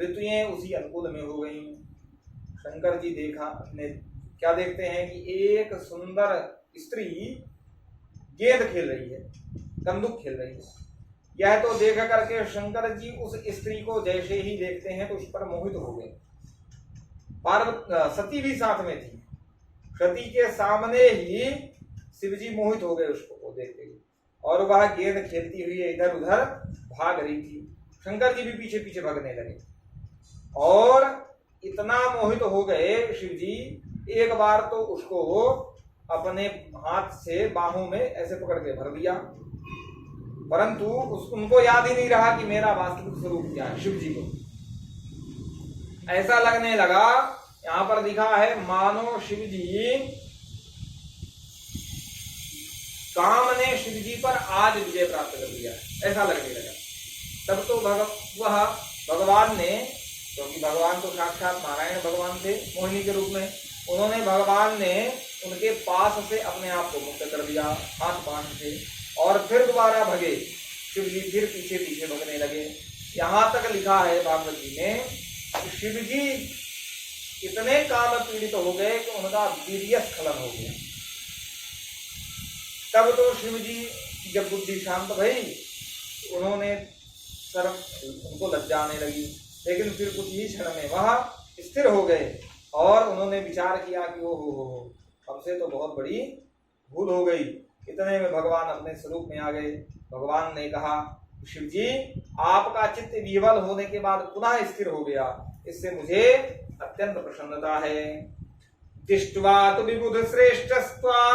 ऋतुएं उसी अनुकूल में हो गई। शंकर जी क्या देखते हैं कि एक सुंदर स्त्री गेंद खेल रही है, कंदुक खेल रही है। यह तो देख करके शंकर जी उस स्त्री को जैसे ही देखते हैं तो उस पर मोहित हो गए। सती भी साथ में थी, सती के सामने ही शिवजी मोहित हो गए उसको देखते ही, और वह गेंद खेलती हुई इधर उधर भाग रही थी। शंकर जी भी पीछे पीछे भागने लगे, और इतना मोहित हो गए शिव जी, एक बार तो उसको अपने हाथ से बाहों में ऐसे पकड़ के भर दिया, परंतु उनको याद ही नहीं रहा कि मेरा वास्तविक स्वरूप क्या है। शिव जी को ऐसा लगने लगा, यहां पर लिखा है, मानो शिव जी काम ने शिव जी पर आज विजय प्राप्त कर लिया, ऐसा लगने लगा। तब तो वह भगवान ने, क्योंकि भगवान तो साक्षात नारायण भगवान थे मोहिनी के रूप में, उन्होंने भगवान ने उनके पास से अपने आप को मुक्त कर दिया हाथ बांध से, और फिर दोबारा भगे शिव जी, फिर पीछे पीछे भगने लगे। यहां तक लिखा है भागवत जी में कि शिव जी इतने काम पीड़ित हो गए कि उनका वीर्य स्खलन हो गया। तब तो शिव जी जब बुद्धि शांत भई, उन्होंने उनको लज्जा आने लगी, लेकिन फिर कुछ ही क्षण में वह स्थिर हो गए, और उन्होंने विचार किया कि ओ हो हमसे तो बहुत बड़ी भूल हो गई। इतने में भगवान अपने स्वरूप में आ गए। भगवान ने कहा, शिव जी आपका चित्त विवल होने के बाद पुनः स्थिर हो गया, इससे मुझे अत्यंत प्रसन्नता है। दृष्ट्वा तु विबुध श्रेष्ठस्त्वां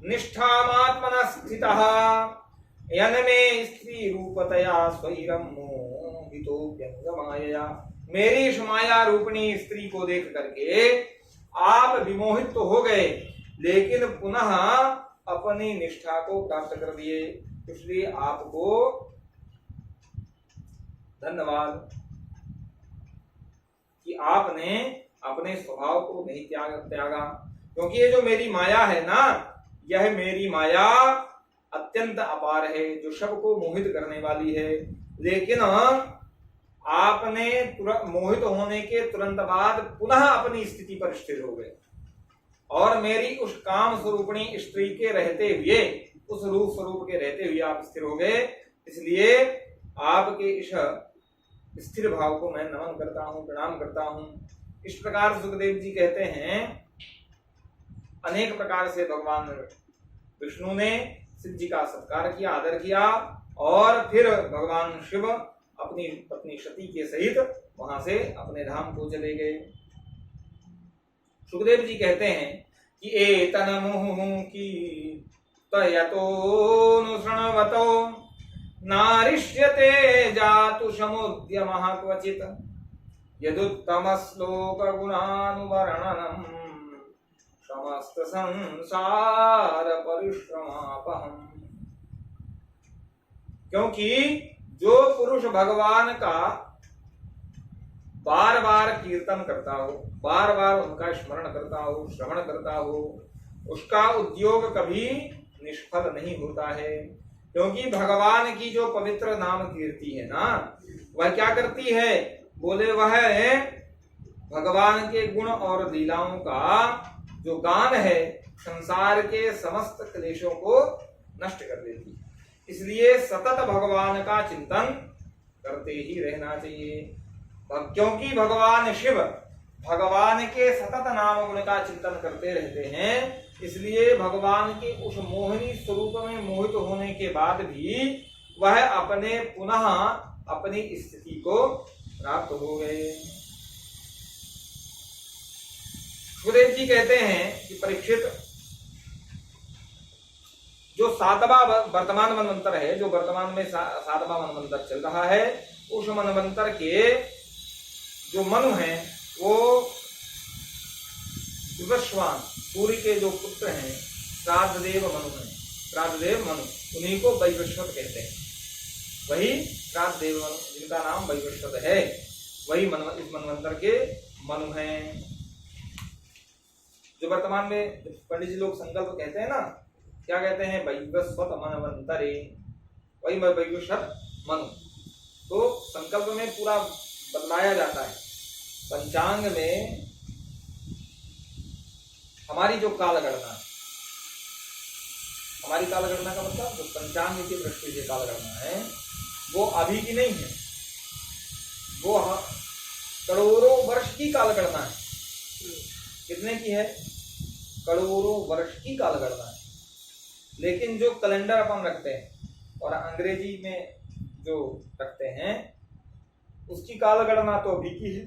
निष्ठामात्मना स्थितः यनमे स्त्री रूपतया स्वैरं मोहितो व्यंगमायया। मेरी इस माया रूपिणी स्त्री को देख करके आप विमोहित तो हो गए, लेकिन पुनः अपनी निष्ठा को प्राप्त कर दिए, इसलिए आपको धन्यवाद कि आपने अपने स्वभाव को नहीं त्यागा। क्योंकि ये जो मेरी माया है ना, यह मेरी माया अत्यंत अपार है, जो सबको मोहित करने वाली है। लेकिन आपने मोहित होने के तुरंत बाद पुनः अपनी स्थिति पर स्थिर हो गए, और मेरी उस काम स्वरूपणी स्त्री के रहते हुए, उस रूप स्वरूप के रहते हुए आप स्थिर हो गए। इसलिए आपके इस स्थिर भाव को मैं नमन करता हूँ, प्रणाम करता हूँ। इस प्रकार सुखदेव जी कहते हैं, अनेक प्रकार से भगवान विष्णु ने शिव जी का सत्कार किया, आदर किया, और फिर भगवान शिव अपनी पत्नी सती के सहित वहां से अपने धाम को चले गए। सुखदेव जी कहते हैं कि एतन मुहुः की तयतो नुशृण्वतो नारिष्यते जातु समुद्यमः क्वचित् यदुत्तम श्लोक गुणानुवर्णनम् समस्त संसार परिश्रमापहम्। क्योंकि जो पुरुष भगवान का बार बार कीर्तन करता हो, बार बार उनका स्मरण करता हो, श्रवण करता हो, उसका उद्योग कभी निष्फल नहीं होता है। क्योंकि भगवान की जो पवित्र नाम कीर्ति है ना, वह क्या करती है? बोले वह भगवान के गुण और लीलाओं का जो गान है संसार के समस्त क्लेशों को नष्ट कर देती है। इसलिए सतत भगवान का चिंतन करते ही रहना चाहिए। क्योंकि भगवान शिव भगवान के सतत नाम गुण का चिंतन करते रहते हैं, इसलिए भगवान के उस मोहिनी स्वरूप में मोहित होने के बाद भी वह अपने पुनः अपनी स्थिति को प्राप्त हो गए। सुखदेव जी कहते हैं कि परीक्षित, जो सातवां वर्तमान मनवंतर है, जो वर्तमान में सातवां मनवंतर चल रहा है, उस मनवंतर के जो मनु हैं वो विवस्वान सूर्य के जो पुत्र हैं श्राद्धदेव मनु हैं। श्राद्धदेव मनु, उन्हीं को वैवस्वत कहते हैं। वही श्राद्धदेव मनु, जिनका नाम वैवस्वत है, वही इस मनवंतर के मनु हैं। जो वर्तमान में पंडित जी लोग संकल्प कहते हैं ना, क्या कहते हैं? वैवस्वत मनवंतरे, वही वैवस्वत मनु। तो संकल्प में पूरा बदलाया जाता है। पंचांग में हमारी जो कालगणना, हमारी कालगणना का मतलब जो पंचांग की दृष्टि से कालगणना है, वो अभी की नहीं है, वो करोड़ों वर्ष की कालगणना है। कितने की है? करोड़ों वर्ष की कालगणना है। लेकिन जो कैलेंडर अपन रखते हैं और अंग्रेजी में जो रखते हैं, उसकी कालगणना तो अभी की है,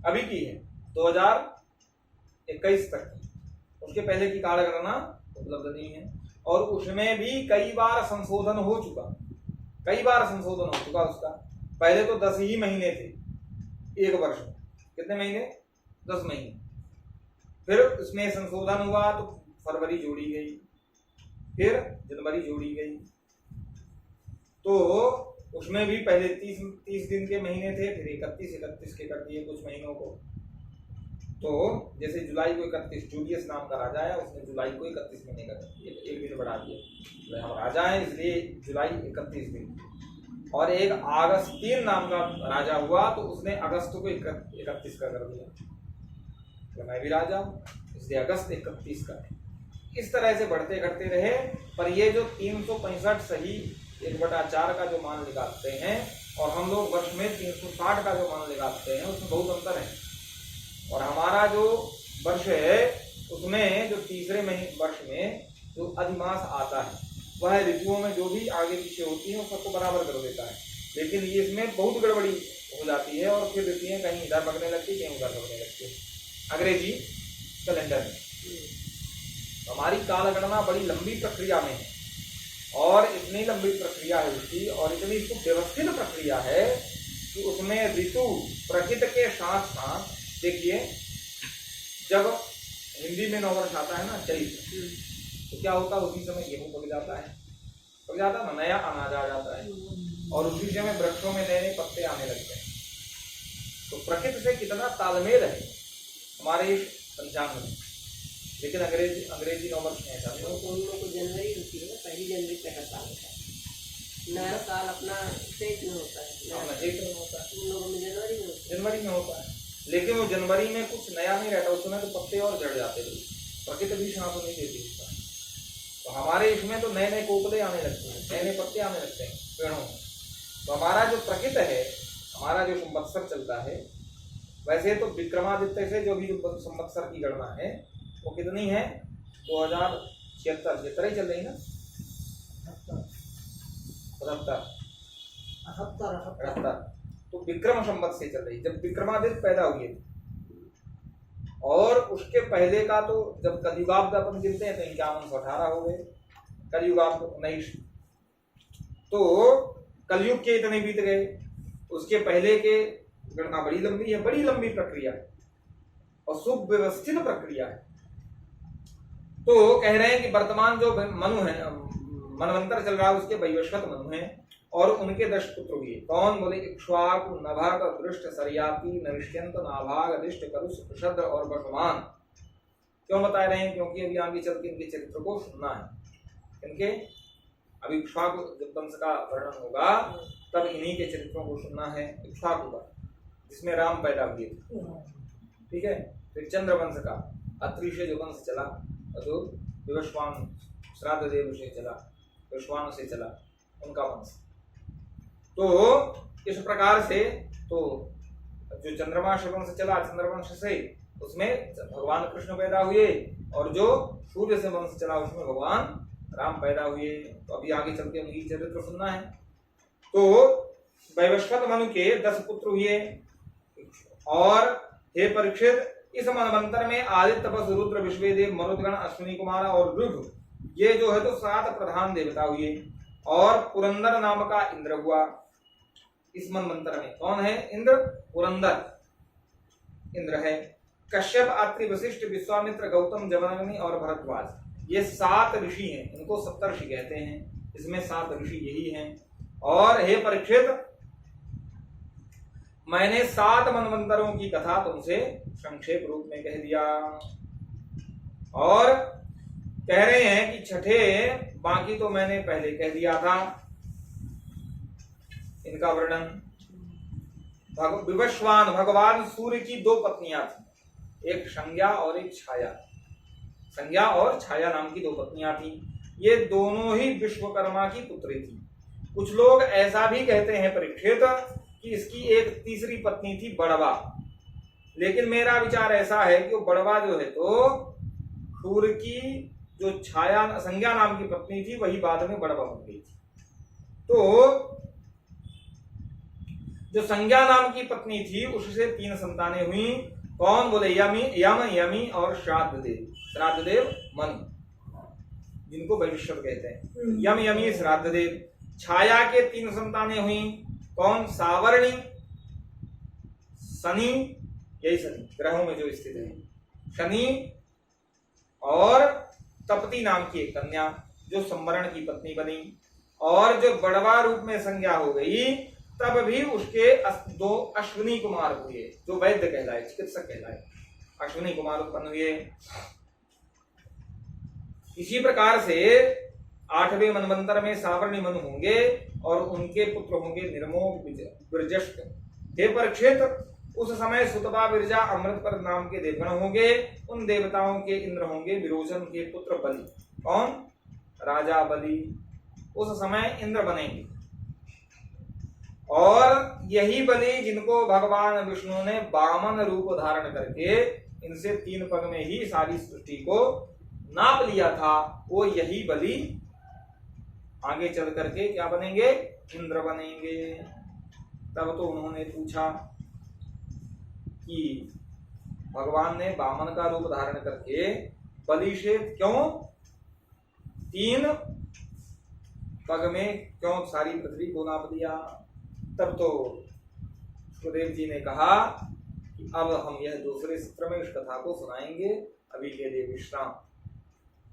अभी की है 2021 तक की। उसके पहले की कालगणना उपलब्ध नहीं है, और उसमें भी कई बार संशोधन हो चुका, कई बार संशोधन हो चुका उसका। पहले तो 10 ही महीने थे एक वर्ष में। कितने महीने? 10 महीने। फिर उसमें संशोधन हुआ तो फरवरी जोड़ी गई, फिर जनवरी जोड़ी गई। तो उसमें भी पहले 30 दिन के महीने थे, फिर 31 के कर दिए कुछ महीनों को। तो जैसे जुलाई को 31, जूलियस नाम का राजा है, उसने जुलाई को 31 महीने का एक दिन बढ़ा दिया। हम राजा है इसलिए जुलाई 31 दिन। और एक अगस्तीन नाम का राजा हुआ तो उसने अगस्त को 31 का कर दिया। तो मैं भी राजा हूँ इसलिए अगस्त 31 का। इस तरह से बढ़ते करते रहे। पर ये जो 365 सही 1/4 का जो मान निकालते हैं और हम लोग वर्ष में 360 का जो मान निकालते हैं, उसमें बहुत अंतर है। और हमारा जो वर्ष है उसमें जो तीसरे महीने वर्ष में जो अधिमास आता है, वह ऋतुओं में जो भी आगे पीछे होती है वो सबको बराबर कर देता है। लेकिन ये इसमें बहुत गड़बड़ी हो जाती है और फिर ऋतुएं कहीं इधर भगने लगती, कहीं उधर भगने लगती है अंग्रेजी कैलेंडर में। हमारी कालगणना बड़ी लंबी प्रक्रिया में है, और इतनी लंबी प्रक्रिया है उसकी, और इतनी सुव्यवस्थित प्रक्रिया है कि उसमें ऋतु प्रकृति के साथ साथ, देखिए जब हिंदी में नववर्ष आता है ना, चैत, तो क्या होता है? उसी समय गेहूं पक जाता है, ना नया अनाज आ जाता है, और उसी समय वृक्षों में नए नए पत्ते आने लगते हैं। तो प्रकृति से कितना तालमेल है हमारे पंचांग में। लेकिन अंग्रेजी नववर्ष में ऐसा नहीं। उन लोगों को जनवरी होती है, 1 जनवरी पहला साल होता है, नया साल अपना चैत में होता है, चैत में होता है, उन लोगों में जनवरी में होता है। लेकिन वो जनवरी में कुछ नया नहीं रहता, उस समय तो पत्ते और झड़ जाते थे, प्रकृति भी शांत नहीं देती उसका। तो हमारे इसमें तो नए नए कोपले आने लगते हैं, नए नए पत्ते आने लगते हैं पेड़ों में। तो हमारा जो प्रकृति है, हमारा जो संवत्सर चलता है, वैसे तो विक्रमादित्य से जो भी संवत्सर की गणना है वो कितनी है? 2076 ही चल रही ना, 78। तो विक्रम संवत से चल रही, जब विक्रमादित्य पैदा हुए। और उसके पहले का तो जब कलयुगाब्द अपन गिनते हैं तो 51-18 हो गए, कलयुगाब्द 19। तो कलयुग के इतने बीत गए, उसके पहले के गणना बड़ी लंबी है, बड़ी लंबी प्रक्रिया और सुव्यवस्थित प्रक्रिया है। तो कह रहे हैं कि वर्तमान जो मनु है, मनवंतर चल रहा है, उसके वैवस्वत मनु हैं और उनके 10 पुत्र हुए। कौन? बोले इक्ष्वाकु, नभग, दृष्ट, सरयापी, नरिष्यंत, नाभाग, अधिष्ट, करुष, प्रषद और वसुमान। क्यों बता रहे हैं? क्योंकि अभी आगे चल के इनके चरित्र को सुनना है। इनके अभी इक्ष्वाकु जब वंश का वर्णन होगा तब इन्हीं के चरित्रों को सुनना है। इक्ष्वाकु का, जिसमें राम पैदा हुए थे, ठीक है। फिर चंद्र वंश का, अत्रि से जो वंश चला, जो विवस्वान श्राद्ध देव से चला, विश्वान से चला, उनका वंश। तो इस प्रकार से तो जो चंद्रमा वंश चला, चंद्रवंश से, उसमें भगवान कृष्ण पैदा हुए और जो सूर्य से वंश चला उसमें भगवान राम पैदा हुए। तो अभी आगे चल के उनकी चरित्र सुनना है। तो वैवस्वत मनु के 10 पुत्र हुए। और हे परीक्षित, इस मनवंतर में आदित्य, तपस, रुद्र, विश्वेदेव, मरुदगण, अश्विनी कुमार और ऋभु, ये जो है तो 7 प्रधान देवता हुए। और पुरंदर नाम का इंद्र हुआ इस मनवंतर में। कौन है? इंद्र, पुरंदर इंद्र है। कश्यप, अत्रि, वशिष्ठ, विश्वामित्र, गौतम, जमदग्नि और भरद्वाज, ये 7 ऋषि हैं। इनको सप्तर्षि कहते हैं। इसमें 7 ऋषि यही हैं। और हे परीक्षित, मैंने 7 मनवंतरों की कथा तुमसे संक्षेप रूप में कह दिया। और कह रहे हैं कि छठे बाकी तो मैंने पहले कह दिया था, इनका वर्णन। विवस्वान, भगवान सूर्य की 2 पत्नियां थी, एक संज्ञा और एक छाया। संज्ञा और छाया नाम की 2 पत्नियां थी। ये दोनों ही विश्वकर्मा की पुत्री थी। कुछ लोग ऐसा भी कहते हैं परीक्षित कि इसकी एक तीसरी पत्नी थी बड़वा, लेकिन मेरा विचार ऐसा है कि वो बड़वा जो है तो सूर्य की जो छाया संज्ञा नाम की पत्नी थी वही बाद में बड़वा बन गई थी। तो जो संज्ञा नाम की पत्नी थी उससे 3 संतानें हुई। कौन? बोले यमी और श्राद्धदेव मनु, जिनको वैवस्वत कहते हैं। यमी श्राद्धदेव। छाया के 3 संतानें हुई। कौन? सावर्णी, शनि, यही शनि ग्रहों में जो स्थित है, शनि, और तपती नाम की एक कन्या जो संवरण की पत्नी बनी। और जो बड़वा रूप में संज्ञा हो गई तब भी उसके 2 अश्विनी कुमार हुए जो वैद्य कहलाए, चिकित्सक कहलाए। अश्विनी कुमार उत्पन्न हुए। इसी प्रकार से 8वें मनवंतर में सावर्णी मनु होंगे और उनके पुत्र होंगे निर्मोह, विरजष्ट। हे परीक्षित, उस समय सुतपा, विरजा, अमृतपर नाम के देवगण होंगे। उन देवताओं के इंद्र होंगे विरोचन के पुत्र बलि। कौन? राजा बलि उस समय इंद्र बनेंगे। और यही बलि जिनको भगवान विष्णु ने वामन रूप धारण करके इनसे 3 पग में ही सारी सृष्टि को नाप लिया था, वो यही बलि आगे चल करके क्या बनेंगे? इंद्र बनेंगे। तब तो उन्होंने पूछा कि भगवान ने वामन का रूप धारण करके बलि से क्यों 3 पग में क्यों सारी पृथ्वी को नाप दिया? तब तो सुखदेव जी ने कहा कि अब हम यह दूसरे सत्र में इस कथा को सुनाएंगे, अभी के लिए विश्राम।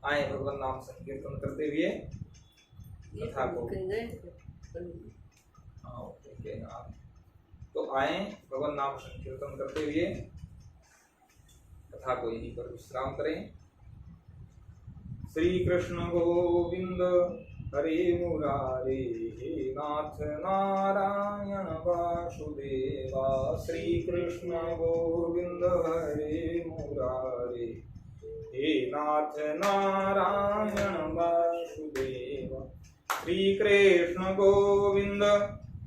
आए भगवान नाम संकीर्तन करते हुए कथा को। तो आए भगवान नाम संकीर्तन करते हुए कथा को यहीं पर विश्राम करें। श्री कृष्ण गोविंद हरे मुरारे, हे नाथ नारायण वासुदेवा। श्री कृष्ण गोविंद हरे मुरारे, हे नाथ नारायण वासुदेवा। श्री कृष्ण गोविंद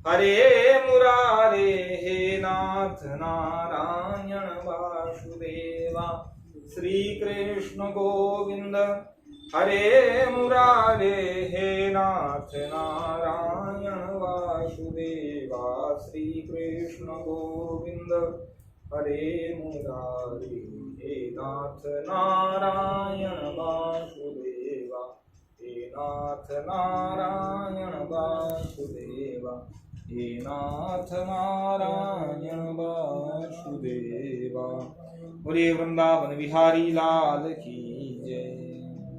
हरे मुरारे, हे नाथ नारायण वासुदेवा। श्री कृष्ण गोविंद हरे मुरारे, हे नाथ नारायण वासुदेवा। श्री कृष्ण गोविंद हरे मुरारे, हे नाथ नारायण वासुदेवा। हे नाथ नारायण वासुदेवा, हे नाथ नारायण वासुदेवा। बोले वृंदावन बिहारी लाल की